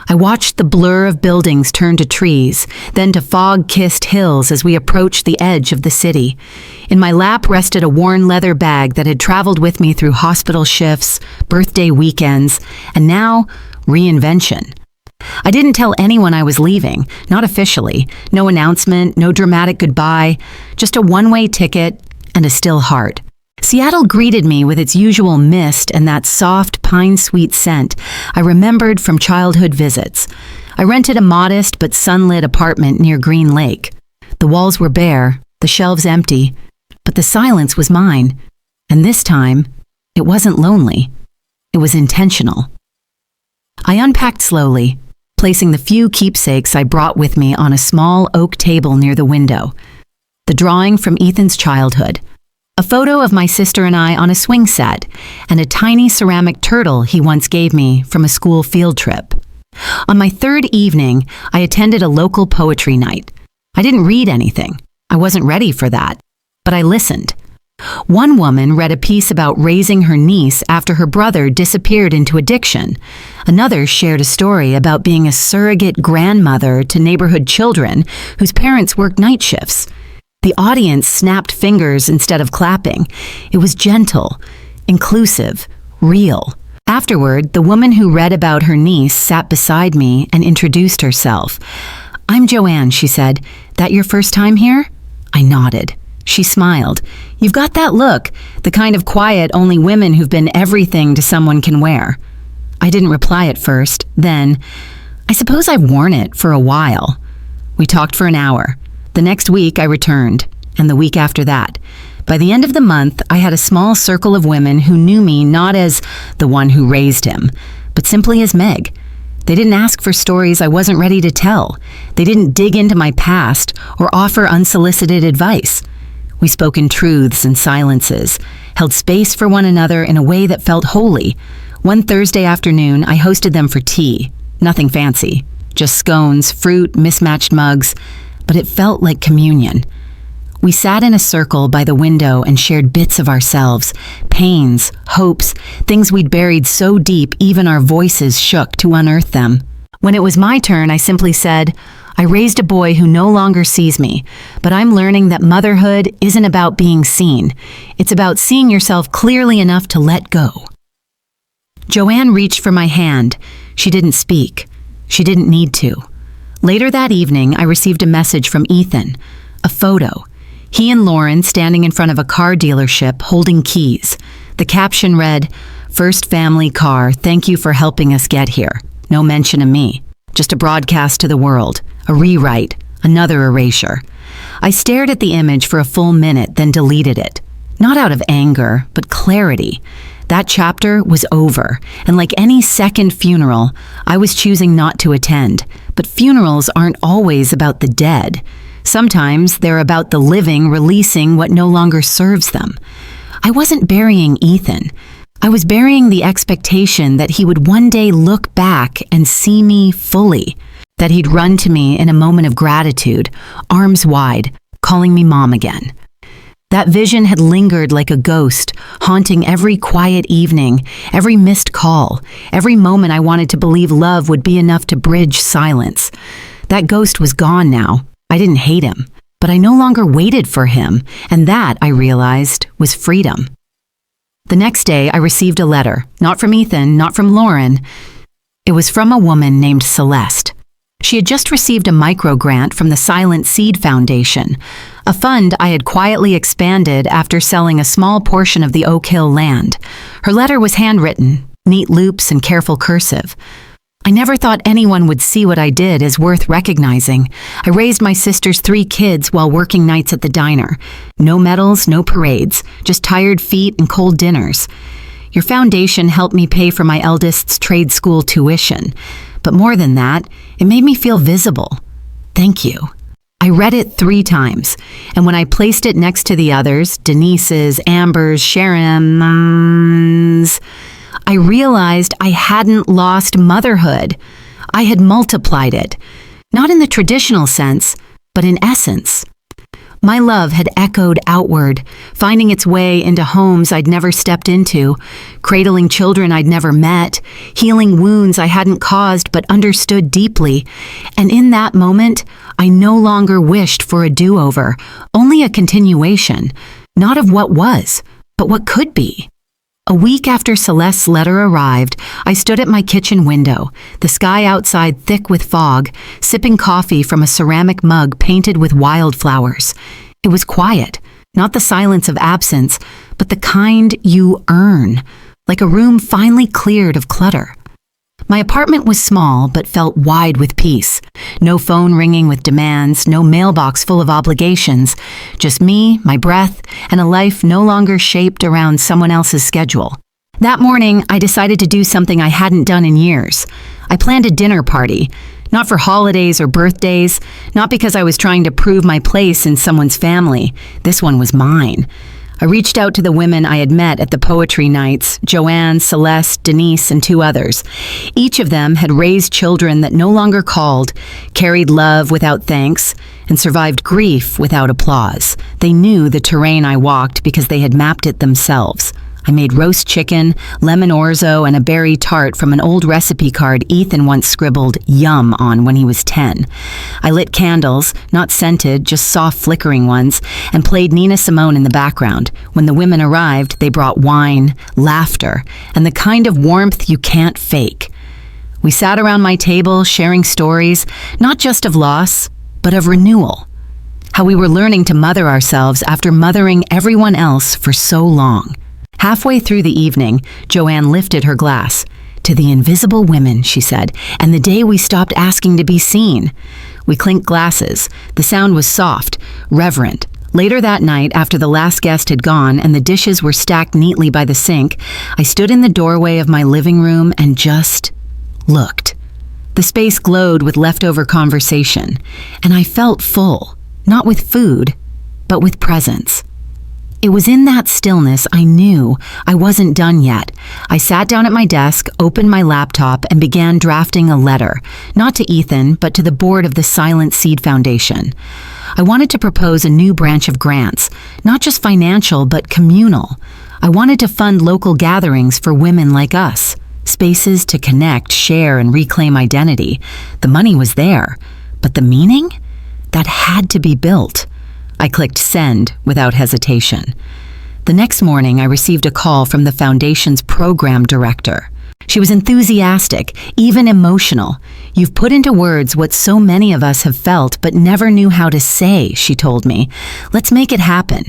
I watched the blur of buildings turn to trees, then to fog-kissed hills as we approached the edge of the city. In my lap rested a worn leather bag that had traveled with me through hospital shifts, birthday weekends, and now reinvention. I didn't tell anyone I was leaving, not officially. No announcement, no dramatic goodbye, just a one-way ticket and a still heart. Seattle greeted me with its usual mist and that soft pine-sweet scent I remembered from childhood visits. I rented a modest but sunlit apartment near Green Lake. The walls were bare, the shelves empty, but the silence was mine. And this time, it wasn't lonely. It was intentional. I unpacked slowly, placing the few keepsakes I brought with me on a small oak table near the window. The drawing from Ethan's childhood, a photo of my sister and I on a swing set, and a tiny ceramic turtle he once gave me from a school field trip. On my third evening, I attended a local poetry night. I didn't read anything. I wasn't ready for that. But I listened. One woman read a piece about raising her niece after her brother disappeared into addiction. Another shared a story about being a surrogate grandmother to neighborhood children whose parents worked night shifts. The audience snapped fingers instead of clapping. It was gentle, inclusive, real. Afterward, the woman who read about her niece sat beside me and introduced herself. "I'm Joanne," she said. "That your first time here?" I nodded. She smiled. "You've got that look, the kind of quiet only women who've been everything to someone can wear." I didn't reply at first. Then, "I suppose I've worn it for a while." We talked for an hour. The next week I returned, and the week after that. By the end of the month, I had a small circle of women who knew me not as the one who raised him, but simply as Meg. They didn't ask for stories I wasn't ready to tell. They didn't dig into my past or offer unsolicited advice. We spoke in truths and silences, held space for one another in a way that felt holy. One Thursday afternoon, I hosted them for tea. Nothing fancy, just scones, fruit, mismatched mugs, but it felt like communion. We sat in a circle by the window and shared bits of ourselves, pains, hopes, things we'd buried so deep even our voices shook to unearth them. When it was my turn, I simply said, "I raised a boy who no longer sees me, but I'm learning that motherhood isn't about being seen. It's about seeing yourself clearly enough to let go." Joanne reached for my hand. She didn't speak. She didn't need to. Later that evening, I received a message from Ethan, a photo. He and Lauren standing in front of a car dealership holding keys. The caption read, "First family car, thank you for helping us get here." No mention of me. Just a broadcast to the world, a rewrite, another erasure. I stared at the image for a full minute, then deleted it. Not out of anger, but clarity. That chapter was over, and like any second funeral, I was choosing not to attend. But funerals aren't always about the dead. Sometimes they're about the living releasing what no longer serves them. I wasn't burying Ethan. I was burying the expectation that he would one day look back and see me fully, that he'd run to me in a moment of gratitude, arms wide, calling me mom again. That vision had lingered like a ghost, haunting every quiet evening, every missed call, every moment I wanted to believe love would be enough to bridge silence. That ghost was gone now. I didn't hate him, but I no longer waited for him, and that, I realized, was freedom. The next day, I received a letter, not from Ethan, not from Lauren. It was from a woman named Celeste. She had just received a micro-grant from the Silent Seed Foundation, a fund I had quietly expanded after selling a small portion of the Oak Hill land. Her letter was handwritten, neat loops and careful cursive. I never thought anyone would see what I did as worth recognizing. I raised my sister's 3 kids while working nights at the diner. No medals, no parades, just tired feet and cold dinners. Your foundation helped me pay for my eldest's trade school tuition. But more than that, it made me feel visible. Thank you. I read it 3 times, and when I placed it next to the others, Denise's, Amber's, Sharon's, I realized I hadn't lost motherhood. I had multiplied it, not in the traditional sense, but in essence. My love had echoed outward, finding its way into homes I'd never stepped into, cradling children I'd never met, healing wounds I hadn't caused but understood deeply. And in that moment, I no longer wished for a do-over, only a continuation, not of what was, but what could be. A week after Celeste's letter arrived, I stood at my kitchen window, the sky outside thick with fog, sipping coffee from a ceramic mug painted with wildflowers. It was quiet. Not the silence of absence, but the kind you earn, like a room finally cleared of clutter. My apartment was small, but felt wide with peace. No phone ringing with demands, no mailbox full of obligations, just me, my breath, and a life no longer shaped around someone else's schedule. That morning, I decided to do something I hadn't done in years. I planned a dinner party. Not for holidays or birthdays, not because I was trying to prove my place in someone's family. This one was mine. I reached out to the women I had met at the poetry nights, Joanne, Celeste, Denise, and 2 others. Each of them had raised children that no longer called, carried love without thanks, and survived grief without applause. They knew the terrain I walked because they had mapped it themselves. I made roast chicken, lemon orzo, and a berry tart from an old recipe card Ethan once scribbled "yum" on when he was 10. I lit candles, not scented, just soft flickering ones, and played Nina Simone in the background. When the women arrived, they brought wine, laughter, and the kind of warmth you can't fake. We sat around my table, sharing stories, not just of loss, but of renewal. How we were learning to mother ourselves after mothering everyone else for so long. Halfway through the evening, Joanne lifted her glass. "To the invisible women," she said, "and the day we stopped asking to be seen." We clinked glasses. The sound was soft, reverent. Later that night, after the last guest had gone and the dishes were stacked neatly by the sink, I stood in the doorway of my living room and just looked. The space glowed with leftover conversation, and I felt full, not with food, but with presence. It was in that stillness I knew I wasn't done yet. I sat down at my desk, opened my laptop, and began drafting a letter, not to Ethan, but to the board of the Silent Seed Foundation. I wanted to propose a new branch of grants, not just financial, but communal. I wanted to fund local gatherings for women like us, spaces to connect, share, and reclaim identity. The money was there, but the meaning? That had to be built. I clicked send without hesitation. The next morning, I received a call from the foundation's program director. She was enthusiastic, even emotional. "You've put into words what so many of us have felt but never knew how to say," she told me. "Let's make it happen."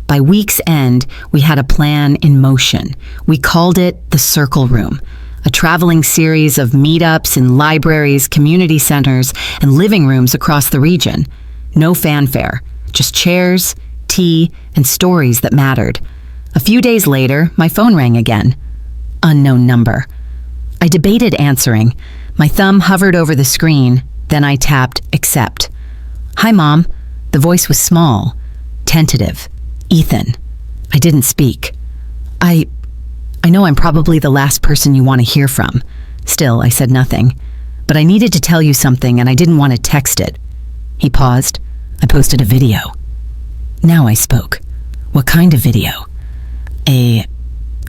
By week's end, we had a plan in motion. We called it the Circle Room, a traveling series of meetups in libraries, community centers, and living rooms across the region. No fanfare. Just chairs, tea, and stories that mattered. A few days later, my phone rang again. Unknown number. I debated answering. My thumb hovered over the screen, then I tapped accept. "Hi, Mom." The voice was small, tentative. "Ethan." I didn't speak. I know I'm probably the last person you want to hear from." Still, I said nothing. "But I needed to tell you something and I didn't want to text it." He paused. "I posted a video." Now I spoke. "What kind of video?" "A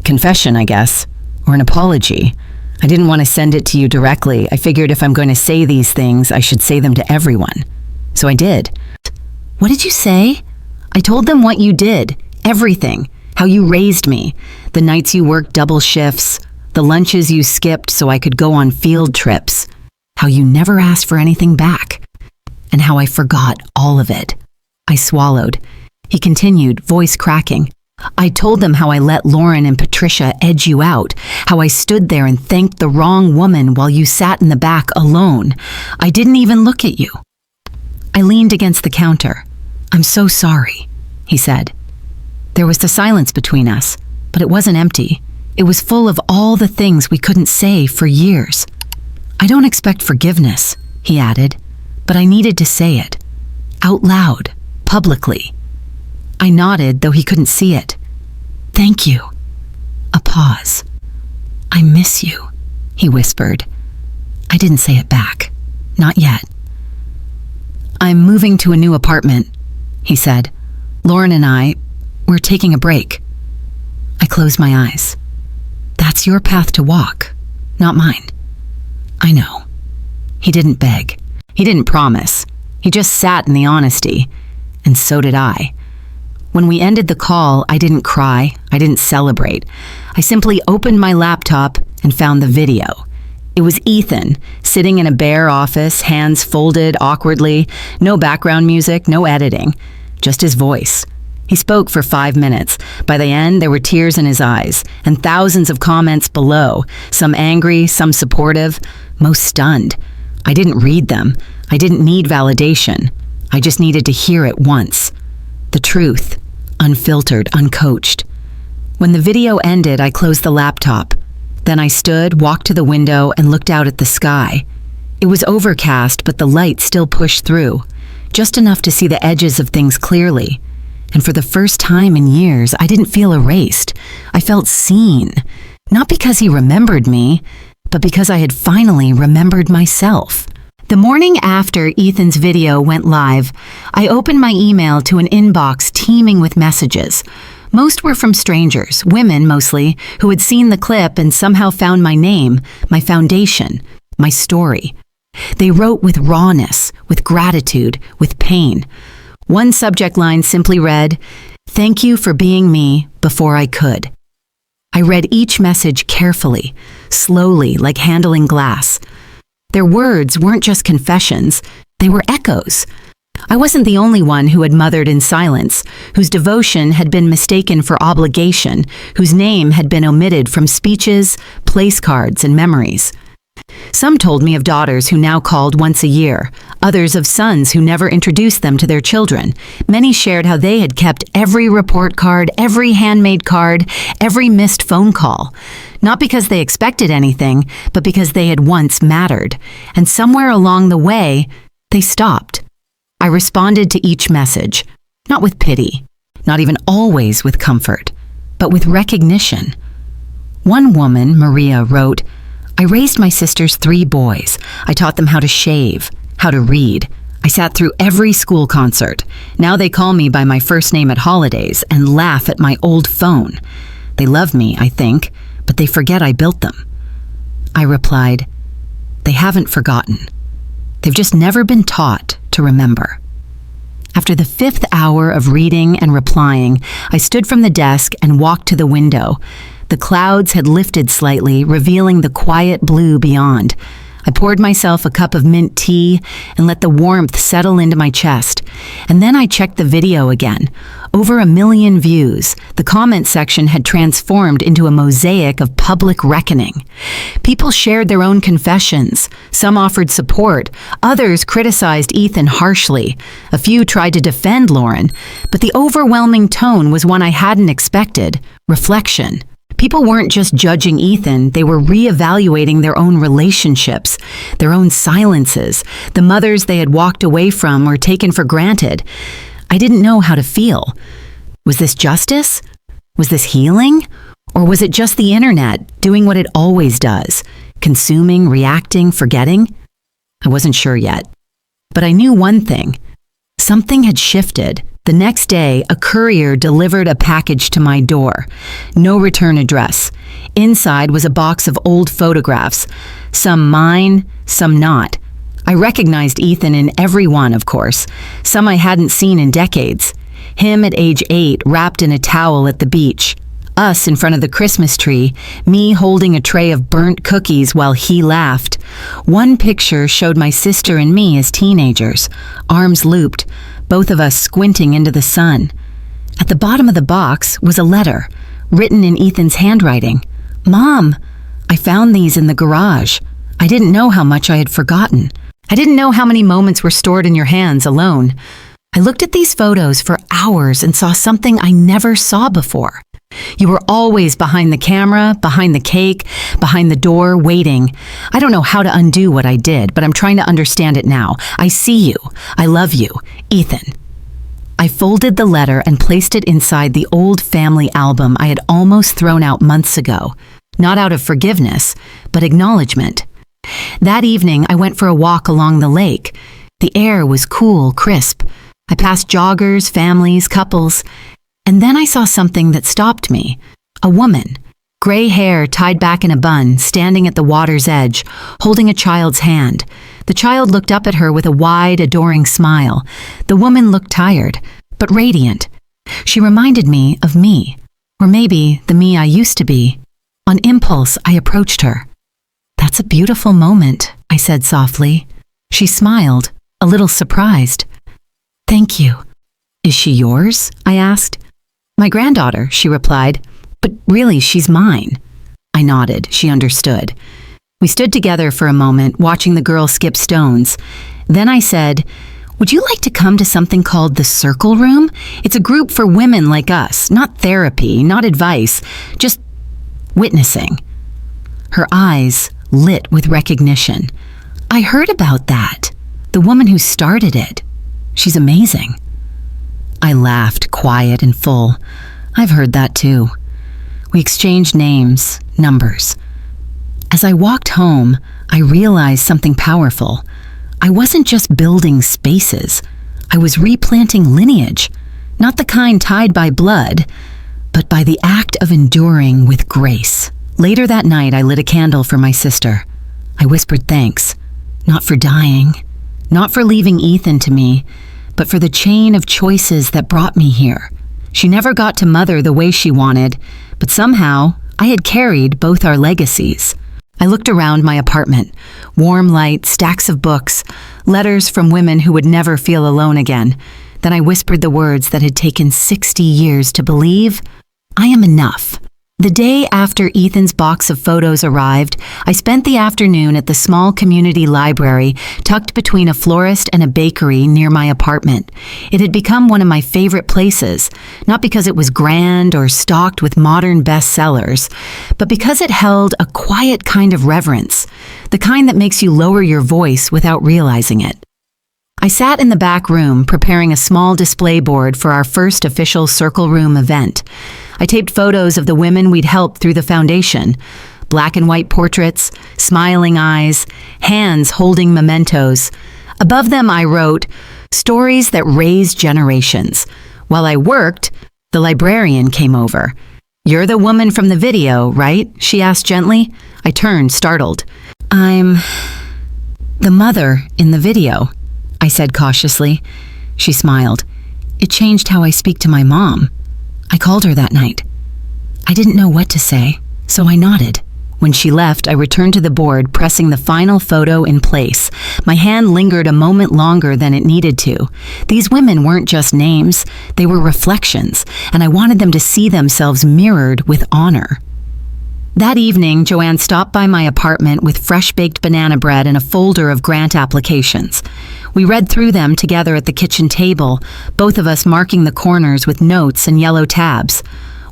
confession, I guess, or an apology. I didn't want to send it to you directly. I figured if I'm going to say these things, I should say them to everyone. So I did." "What did you say?" "I told them what you did. Everything. How you raised me. The nights you worked double shifts. The lunches you skipped so I could go on field trips. How you never asked for anything back. And how I forgot all of it." I swallowed. He continued, voice cracking. "I told them how I let Lauren and Patricia edge you out, how I stood there and thanked the wrong woman while you sat in the back alone. I didn't even look at you." I leaned against the counter. "I'm so sorry," he said. There was the silence between us, but it wasn't empty. It was full of all the things we couldn't say for years. "I don't expect forgiveness," he added. But I needed to say it, out loud, publicly. I nodded, though he couldn't see it. "Thank you." A pause. "I miss you," he whispered. I didn't say it back. Not yet. "I'm moving to a new apartment," he said. "Lauren and we're taking a break." I closed my eyes. "That's your path to walk, not mine." "I know." He didn't beg. He didn't promise. He just sat in the honesty. And so did I. When we ended the call, I didn't cry. I didn't celebrate. I simply opened my laptop and found the video. It was Ethan, sitting in a bare office, hands folded awkwardly, no background music, no editing, just his voice. He spoke for 5 minutes. By the end, there were tears in his eyes, and thousands of comments below, some angry, some supportive, most stunned. I didn't read them. I didn't need validation. I just needed to hear it once. The truth, unfiltered, uncoached. When the video ended, I closed the laptop. Then I stood, walked to the window, and looked out at the sky. It was overcast, but the light still pushed through, just enough to see the edges of things clearly. And for the first time in years, I didn't feel erased. I felt seen. Not because he remembered me, but because I had finally remembered myself. The morning after Ethan's video went live, I opened my email to an inbox teeming with messages. Most were from strangers, women mostly, who had seen the clip and somehow found my name, my foundation, my story. They wrote with rawness, with gratitude, with pain. One subject line simply read, "Thank you for being me before I could." I read each message carefully, slowly, like handling glass. Their words weren't just confessions, they were echoes. I wasn't the only one who had mothered in silence, whose devotion had been mistaken for obligation, whose name had been omitted from speeches, place cards, and memories. Some told me of daughters who now called once a year, others of sons who never introduced them to their children. Many shared how they had kept every report card, every handmade card, every missed phone call. Not because they expected anything, but because they had once mattered. And somewhere along the way, they stopped. I responded to each message, not with pity, not even always with comfort, but with recognition. One woman, Maria, wrote, "I raised my sister's 3 boys. I taught them how to shave, how to read. I sat through every school concert. Now they call me by my first name at holidays and laugh at my old phone. They love me, I think, but they forget I built them." I replied, "They haven't forgotten. They've just never been taught to remember." After the 5th hour of reading and replying, I stood from the desk and walked to the window. The clouds had lifted slightly, revealing the quiet blue beyond. I poured myself a cup of mint tea and let the warmth settle into my chest. And then I checked the video again. Over 1 million views, the comment section had transformed into a mosaic of public reckoning. People shared their own confessions. Some offered support. Others criticized Ethan harshly. A few tried to defend Lauren. But the overwhelming tone was one I hadn't expected: reflection. People weren't just judging Ethan, they were reevaluating their own relationships, their own silences, the mothers they had walked away from or taken for granted. I didn't know how to feel. Was this justice? Was this healing? Or was it just the internet doing what it always does, consuming, reacting, forgetting? I wasn't sure yet. But I knew one thing. Something had shifted. The next day, a courier delivered a package to my door. No return address. Inside was a box of old photographs, some mine, some not. I recognized Ethan in every one, of course. Some I hadn't seen in decades. Him at age 8, wrapped in a towel at the beach. Us in front of the Christmas tree, me holding a tray of burnt cookies while he laughed. One picture showed my sister and me as teenagers, arms looped, both of us squinting into the sun. At the bottom of the box was a letter, written in Ethan's handwriting. "Mom, I found these in the garage. I didn't know how much I had forgotten. I didn't know how many moments were stored in your hands alone. I looked at these photos for hours and saw something I never saw before. You were always behind the camera, behind the cake, behind the door, waiting. I don't know how to undo what I did, but I'm trying to understand it now. I see you. I love you. Ethan." I folded the letter and placed it inside the old family album I had almost thrown out months ago. Not out of forgiveness, but acknowledgement. That evening, I went for a walk along the lake. The air was cool, crisp. I passed joggers, families, couples. And then I saw something that stopped me. A woman, gray hair tied back in a bun, standing at the water's edge, holding a child's hand. The child looked up at her with a wide, adoring smile. The woman looked tired, but radiant. She reminded me of me, or maybe the me I used to be. On impulse, I approached her. "That's a beautiful moment," I said softly. She smiled, a little surprised. "Thank you." Is she yours? I asked. My granddaughter, she replied. But really, she's mine. I nodded. She understood. We stood together for a moment, watching the girl skip stones. Then I said, would you like to come to something called the Circle Room? It's a group for women like us, not therapy, not advice, just witnessing. Her eyes lit with recognition. I heard about that. The woman who started it. She's amazing. I laughed, quiet and full. I've heard that too. We exchanged names, numbers. As I walked home, I realized something powerful. I wasn't just building spaces. I was replanting lineage, not the kind tied by blood, but by the act of enduring with grace. Later that night, I lit a candle for my sister. I whispered thanks, not for dying, not for leaving Ethan to me, but for the chain of choices that brought me here. She never got to mother the way she wanted, but somehow I had carried both our legacies. I looked around my apartment. Warm light, stacks of books, letters from women who would never feel alone again. Then I whispered the words that had taken 60 years to believe. I am enough. The day after Ethan's box of photos arrived, I spent the afternoon at the small community library tucked between a florist and a bakery near my apartment. It had become one of my favorite places, not because it was grand or stocked with modern bestsellers, but because it held a quiet kind of reverence, the kind that makes you lower your voice without realizing it. I sat in the back room preparing a small display board for our first official Circle Room event. I taped photos of the women we'd helped through the foundation. Black and white portraits, smiling eyes, hands holding mementos. Above them I wrote, stories that raise generations. While I worked, the librarian came over. You're the woman from the video, right? She asked gently. I turned, startled. I'm the mother in the video, I said cautiously. She smiled. It changed how I speak to my mom. I called her that night. I didn't know what to say, so I nodded. When she left, I returned to the board, pressing the final photo in place. My hand lingered a moment longer than it needed to. These women weren't just names, they were reflections, and I wanted them to see themselves mirrored with honor. That evening, Joanne stopped by my apartment with fresh-baked banana bread and a folder of grant applications. We read through them together at the kitchen table, both of us marking the corners with notes and yellow tabs.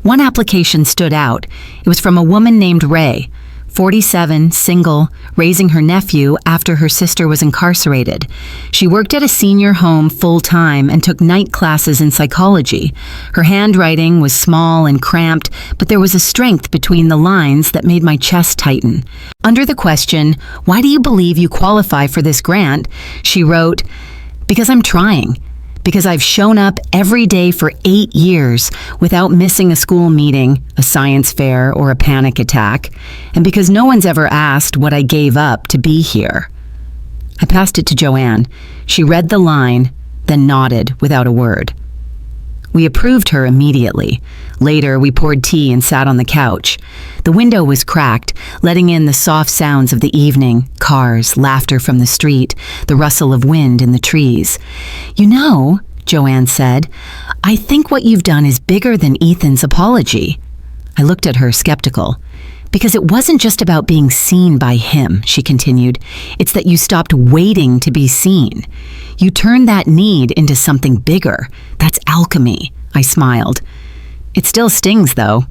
One application stood out. It was from a woman named Ray, 47, single, raising her nephew after her sister was incarcerated. She worked at a senior home full-time and took night classes in psychology. Her handwriting was small and cramped, but there was a strength between the lines that made my chest tighten. Under the question, "Why do you believe you qualify for this grant?" she wrote, "Because I'm trying. Because I've shown up every day for 8 years without missing a school meeting, a science fair, or a panic attack, and because no one's ever asked what I gave up to be here." I passed it to Joanne. She read the line, then nodded without a word. We approved her immediately. Later, we poured tea and sat on the couch. The window was cracked, letting in the soft sounds of the evening, cars, laughter from the street, the rustle of wind in the trees. "You know," Joanne said, "I think what you've done is bigger than Ethan's apology." I looked at her, skeptical. "Because it wasn't just about being seen by him," she continued. "It's that you stopped waiting to be seen. You turned that need into something bigger. That's alchemy." I smiled. "It still stings, though."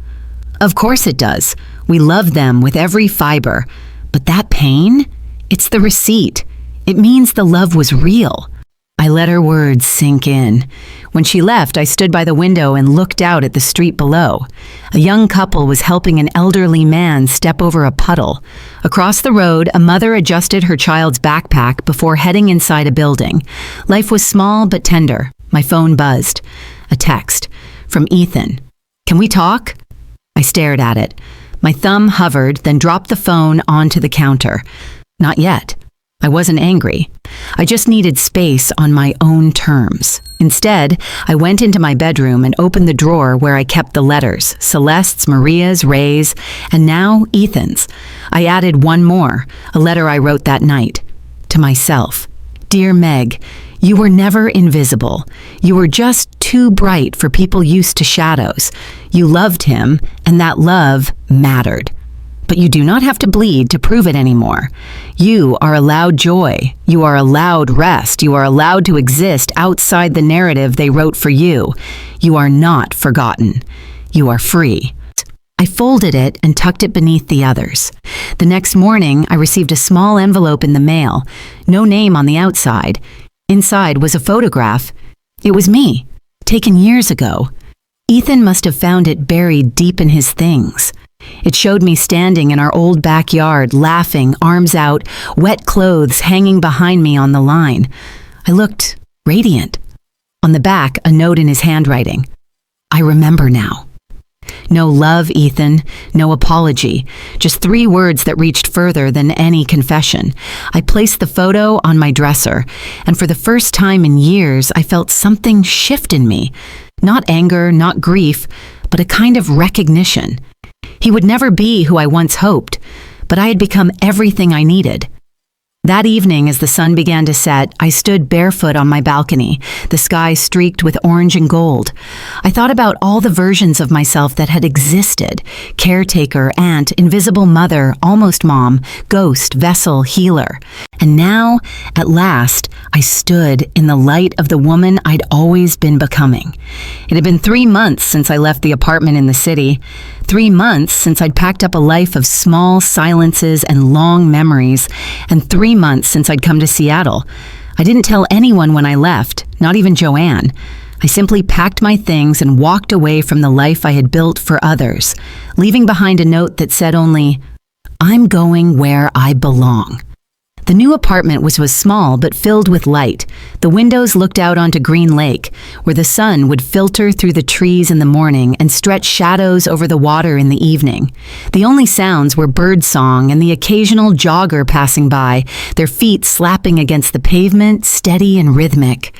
"Of course it does. We love them with every fiber. But that pain? It's the receipt. It means the love was real." I let her words sink in. When she left, I stood by the window and looked out at the street below. A young couple was helping an elderly man step over a puddle. Across the road, a mother adjusted her child's backpack before heading inside a building. Life was small but tender. My phone buzzed. A text from Ethan. "Can we talk?" I stared at it. My thumb hovered, then dropped the phone onto the counter. Not yet. I wasn't angry. I just needed space on my own terms. Instead, I went into my bedroom and opened the drawer where I kept the letters, Celeste's, Maria's, Ray's, and now Ethan's. I added one more, a letter I wrote that night. To myself. "Dear Meg, You were never invisible. You were just too bright for people used to shadows. You loved him, and that love mattered. But you do not have to bleed to prove it anymore. You are allowed joy. You are allowed rest. You are allowed to exist outside the narrative they wrote for you. You are not forgotten. You are free. I folded it and tucked it beneath the others. The next morning, I received a small envelope in the mail. No name on the outside. Inside was a photograph. It was me, taken years ago. Ethan must have found it buried deep in his things. It showed me standing in our old backyard, laughing, arms out, wet clothes hanging behind me on the line. I looked radiant. On the back, a note in his handwriting. I remember now. No love, Ethan, no apology, just 3 words that reached further than any confession. I placed the photo on my dresser, and for the first time in years, I felt something shift in me. Not anger, not grief, but a kind of recognition. He would never be who I once hoped, but I had become everything I needed. That evening, as the sun began to set, I stood barefoot on my balcony, the sky streaked with orange and gold. I thought about all the versions of myself that had existed: caretaker, aunt, invisible mother, almost mom, ghost, vessel, healer. And now, at last, I stood in the light of the woman I'd always been becoming. It had been 3 months since I left the apartment in the city. 3 months since I'd packed up a life of small silences and long memories, and 3 months since I'd come to Seattle. I didn't tell anyone when I left, not even Joanne. I simply packed my things and walked away from the life I had built for others, leaving behind a note that said only, "I'm going where I belong." The new apartment was small but filled with light. The windows looked out onto Green Lake, where the sun would filter through the trees in the morning and stretch shadows over the water in the evening. The only sounds were bird song and the occasional jogger passing by, their feet slapping against the pavement, steady and rhythmic.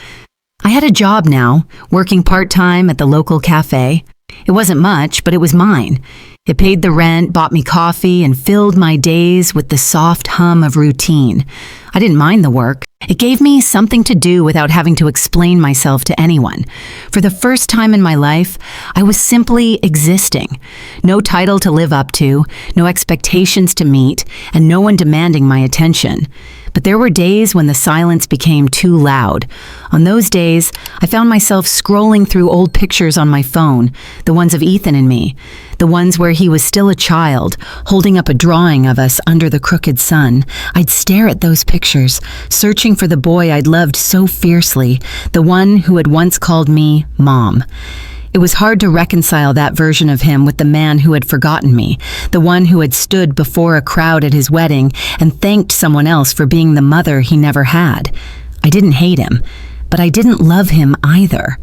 I had a job now, working part-time at the local cafe. It wasn't much, but it was mine. It paid the rent, bought me coffee, and filled my days with the soft hum of routine. I didn't mind the work. It gave me something to do without having to explain myself to anyone. For the first time in my life, I was simply existing. No title to live up to, no expectations to meet, and no one demanding my attention. But there were days when the silence became too loud. On those days, I found myself scrolling through old pictures on my phone, the ones of Ethan and me, the ones where he was still a child, holding up a drawing of us under the crooked sun. I'd stare at those pictures, searching for the boy I'd loved so fiercely, the one who had once called me Mom. It was hard to reconcile that version of him with the man who had forgotten me, the one who had stood before a crowd at his wedding and thanked someone else for being the mother he never had. I didn't hate him, but I didn't love him either.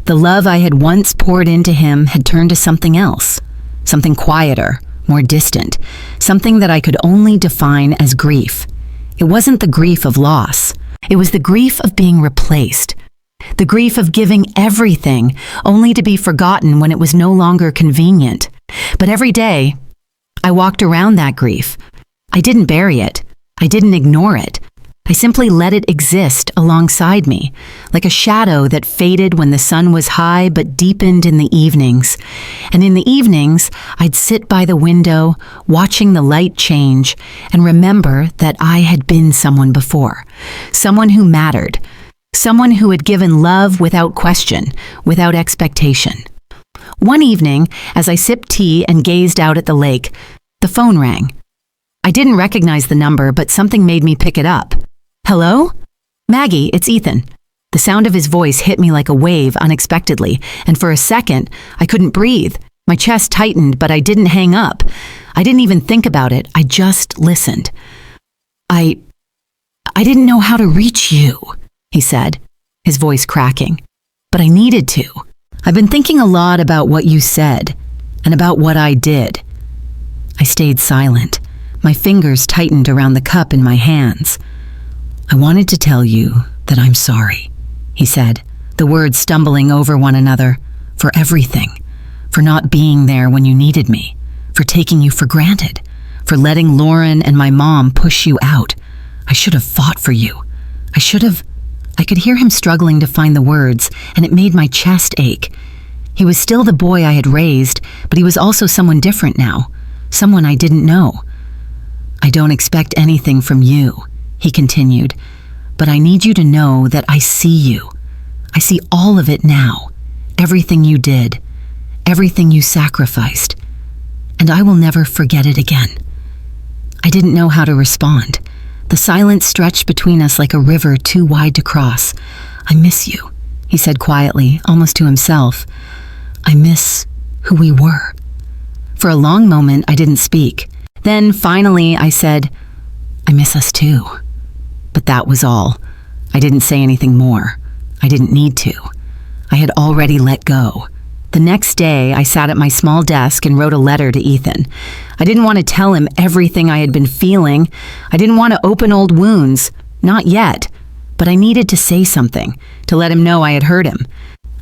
The love I had once poured into him had turned to something else, something quieter, more distant, something that I could only define as grief. It wasn't the grief of loss. It was the grief of being replaced. The grief of giving everything, only to be forgotten when it was no longer convenient. But every day, I walked around that grief. I didn't bury it. I didn't ignore it. I simply let it exist alongside me, like a shadow that faded when the sun was high but deepened in the evenings. And in the evenings, I'd sit by the window, watching the light change, and remember that I had been someone before, someone who mattered, someone who had given love without question, without expectation. One evening, as I sipped tea and gazed out at the lake, the phone rang. I didn't recognize the number, but something made me pick it up. "Hello? Maggie, it's Ethan." The sound of his voice hit me like a wave unexpectedly, and for a second, I couldn't breathe. My chest tightened, but I didn't hang up. I didn't even think about it. I just listened. I didn't know how to reach you," he said, his voice cracking. "But I needed to. I've been thinking a lot about what you said, and about what I did." I stayed silent. My fingers tightened around the cup in my hands. "I wanted to tell you that I'm sorry," he said, the words stumbling over one another, "for everything, for not being there when you needed me, for taking you for granted, for letting Lauren and my mom push you out. I should have fought for you. I should have I could hear him struggling to find the words, and it made my chest ache. He was still the boy I had raised, but he was also someone different now, someone I didn't know. "I don't expect anything from you," he continued, "but I need you to know that I see you. I see all of it now, everything you did, everything you sacrificed, and I will never forget it again." I didn't know how to respond. The silence stretched between us like a river too wide to cross. "I miss you," he said quietly, almost to himself. "I miss who we were." For a long moment, I didn't speak. Then, finally, I said, "I miss us too." But that was all. I didn't say anything more. I didn't need to. I had already let go. The next day, I sat at my small desk and wrote a letter to Ethan. I didn't want to tell him everything I had been feeling. I didn't want to open old wounds. Not yet. But I needed to say something, to let him know I had hurt him.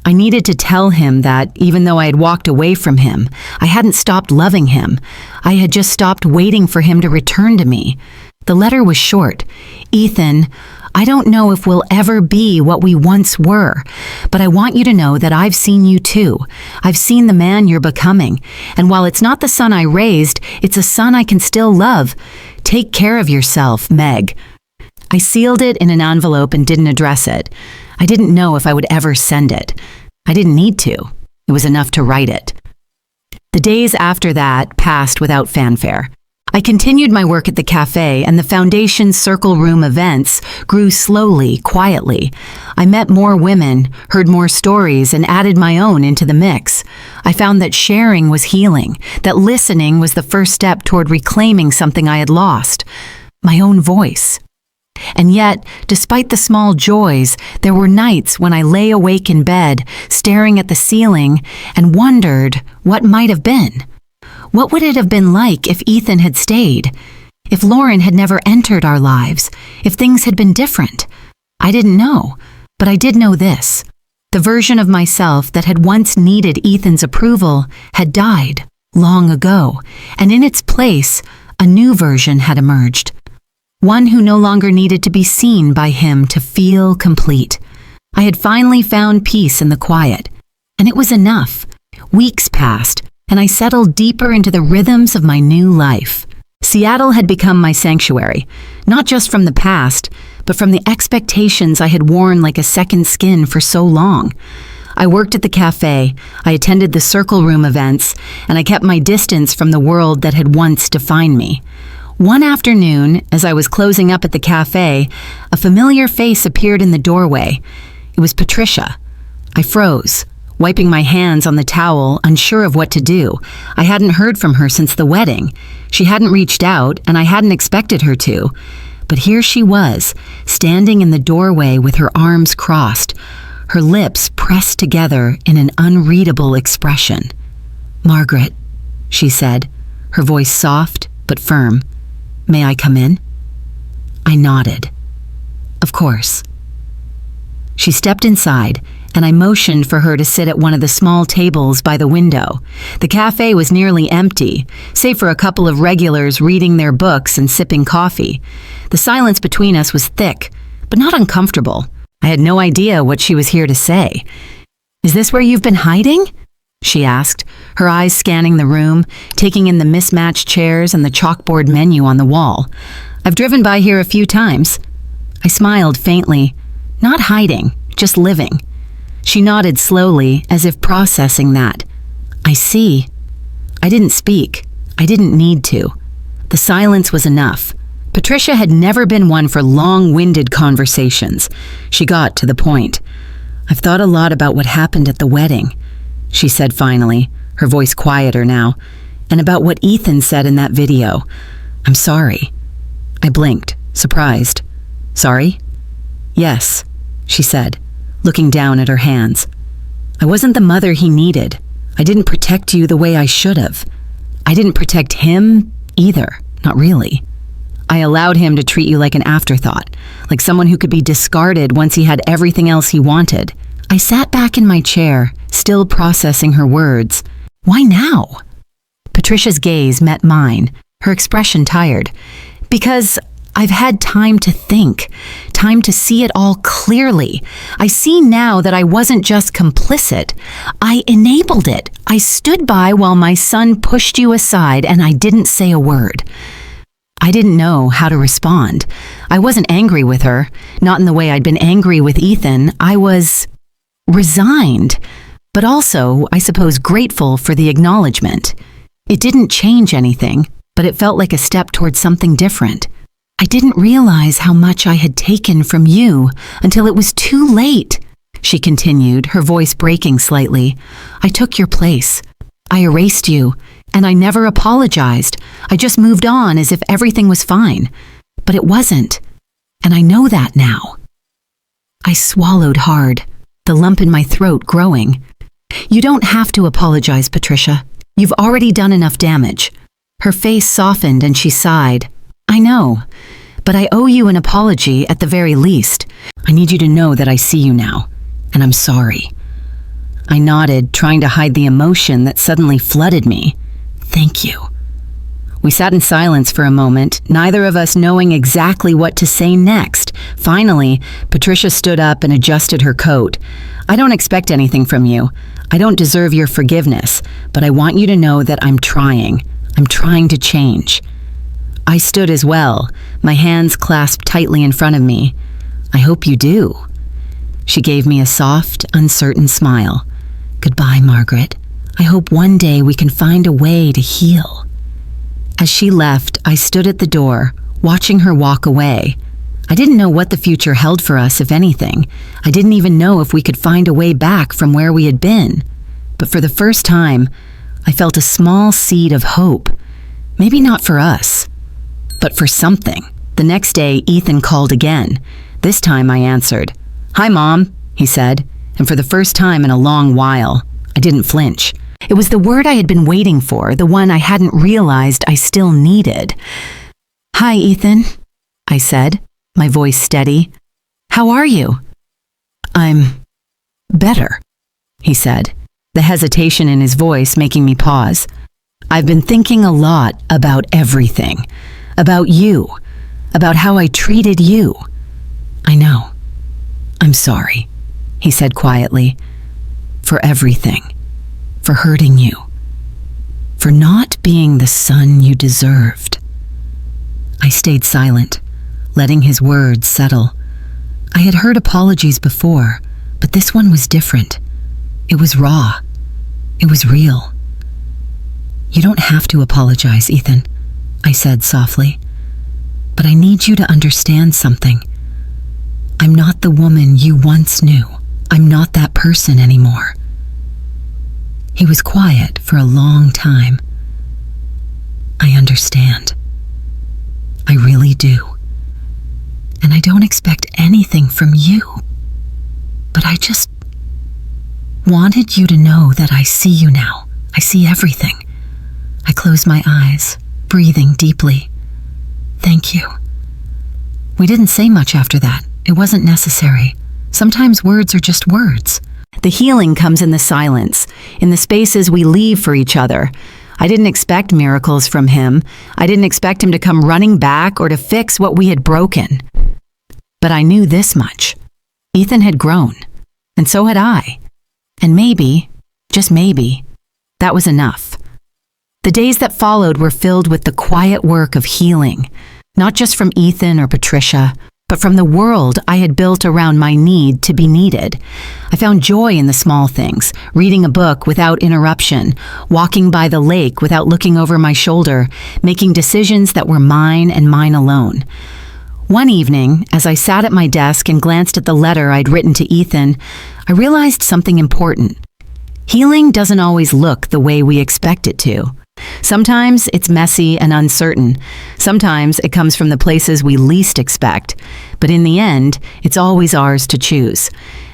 I needed to tell him that, even though I had walked away from him, I hadn't stopped loving him. I had just stopped waiting for him to return to me. The letter was short. "Ethan, I don't know if we'll ever be what we once were, but I want you to know that I've seen you too. I've seen the man you're becoming, and while it's not the son I raised, it's a son I can still love. Take care of yourself, Meg." I sealed it in an envelope and didn't address it. I didn't know if I would ever send it. I didn't need to. It was enough to write it. The days after that passed without fanfare. I continued my work at the cafe, and the Foundation's Circle Room events grew slowly, quietly. I met more women, heard more stories, and added my own into the mix. I found that sharing was healing, that listening was the first step toward reclaiming something I had lost, my own voice. And yet, despite the small joys, there were nights when I lay awake in bed, staring at the ceiling, and wondered what might have been. What would it have been like if Ethan had stayed? If Lauren had never entered our lives? If things had been different? I didn't know, but I did know this. The version of myself that had once needed Ethan's approval had died long ago, and in its place, a new version had emerged. One who no longer needed to be seen by him to feel complete. I had finally found peace in the quiet, and it was enough. Weeks passed, and I settled deeper into the rhythms of my new life. Seattle had become my sanctuary, not just from the past, but from the expectations I had worn like a second skin for so long. I worked at the cafe, I attended the Circle Room events, and I kept my distance from the world that had once defined me. One afternoon, as I was closing up at the cafe, a familiar face appeared in the doorway. It was Patricia. I froze, wiping my hands on the towel, unsure of what to do. I hadn't heard from her since the wedding. She hadn't reached out, and I hadn't expected her to. But here she was, standing in the doorway with her arms crossed, her lips pressed together in an unreadable expression. "Margaret," she said, her voice soft but firm. "May I come in?" I nodded. "Of course." She stepped inside, and I motioned for her to sit at one of the small tables by the window. The cafe was nearly empty, save for a couple of regulars reading their books and sipping coffee. The silence between us was thick, but not uncomfortable. I had no idea what she was here to say. "Is this where you've been hiding?" she asked, her eyes scanning the room, taking in the mismatched chairs and the chalkboard menu on the wall. "I've driven by here a few times." I smiled faintly. "Not hiding, just living." She nodded slowly, as if processing that. "I see." I didn't speak. I didn't need to. The silence was enough. Patricia had never been one for long-winded conversations. She got to the point. "I've thought a lot about what happened at the wedding," she said finally, her voice quieter now, "and about what Ethan said in that video. I'm sorry." I blinked, surprised. "Sorry?" "Yes," she said, looking down at her hands. "I wasn't the mother he needed. I didn't protect you the way I should have. I didn't protect him either, not really. I allowed him to treat you like an afterthought, like someone who could be discarded once he had everything else he wanted." I sat back in my chair, still processing her words. "Why now?" Patricia's gaze met mine, her expression tired. "Because I've had time to think, time to see it all clearly. I see now that I wasn't just complicit. I enabled it. I stood by while my son pushed you aside and I didn't say a word. I didn't know how to respond. I wasn't angry with her, not in the way I'd been angry with Ethan. I was resigned, but also, I suppose, grateful for the acknowledgement. It didn't change anything, but it felt like a step towards something different. I didn't realize how much I had taken from you until it was too late, she continued, her voice breaking slightly. I took your place. I erased you, and I never apologized. I just moved on as if everything was fine. But it wasn't, and I know that now. I swallowed hard, the lump in my throat growing. You don't have to apologize, Patricia. You've already done enough damage. Her face softened and she sighed. I know, but I owe you an apology at the very least. I need you to know that I see you now, and I'm sorry. I nodded, trying to hide the emotion that suddenly flooded me. Thank you. We sat in silence for a moment, neither of us knowing exactly what to say next. Finally, Patricia stood up and adjusted her coat. I don't expect anything from you. I don't deserve your forgiveness, but I want you to know that I'm trying. I'm trying to change. I stood as well, my hands clasped tightly in front of me. I hope you do. She gave me a soft, uncertain smile. Goodbye, Margaret. I hope one day we can find a way to heal. As she left, I stood at the door, watching her walk away. I didn't know what the future held for us, if anything. I didn't even know if we could find a way back from where we had been. But for the first time, I felt a small seed of hope. Maybe not for us, but for something. The next day, Ethan called again. This time I answered. Hi, Mom, he said, and for the first time in a long while, I didn't flinch. It was the word I had been waiting for, the one I hadn't realized I still needed. Hi, Ethan, I said, my voice steady. How are you? I'm better, he said, the hesitation in his voice making me pause. I've been thinking a lot about everything, about you, about how I treated you. I know. I'm sorry, he said quietly, for everything, for hurting you, for not being the son you deserved. I stayed silent, letting his words settle. I had heard apologies before, but this one was different. It was raw. It was real. You don't have to apologize, Ethan, I said softly, but I need you to understand something. I'm not the woman you once knew. I'm not that person anymore. He was quiet for a long time. I understand. I really do. And I don't expect anything from you. But I just wanted you to know that I see you now. I see everything. I close my eyes, breathing deeply. Thank you. We didn't say much after that. It wasn't necessary. Sometimes words are just words. The healing comes in the silence, in the spaces we leave for each other. I didn't expect miracles from him. I didn't expect him to come running back or to fix what we had broken. But I knew this much. Ethan had grown, and so had I. And maybe, just maybe, that was enough. The days that followed were filled with the quiet work of healing, not just from Ethan or Patricia, but from the world I had built around my need to be needed. I found joy in the small things, reading a book without interruption, walking by the lake without looking over my shoulder, making decisions that were mine and mine alone. One evening, as I sat at my desk and glanced at the letter I'd written to Ethan, I realized something important. Healing doesn't always look the way we expect it to. Sometimes it's messy and uncertain. Sometimes it comes from the places we least expect. But in the end, it's always ours to choose.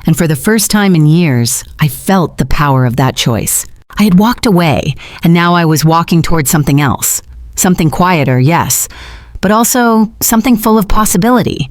And for the first time in years, I felt the power of that choice. I had walked away, and now I was walking towards something else. Something quieter, yes, but also something full of possibility.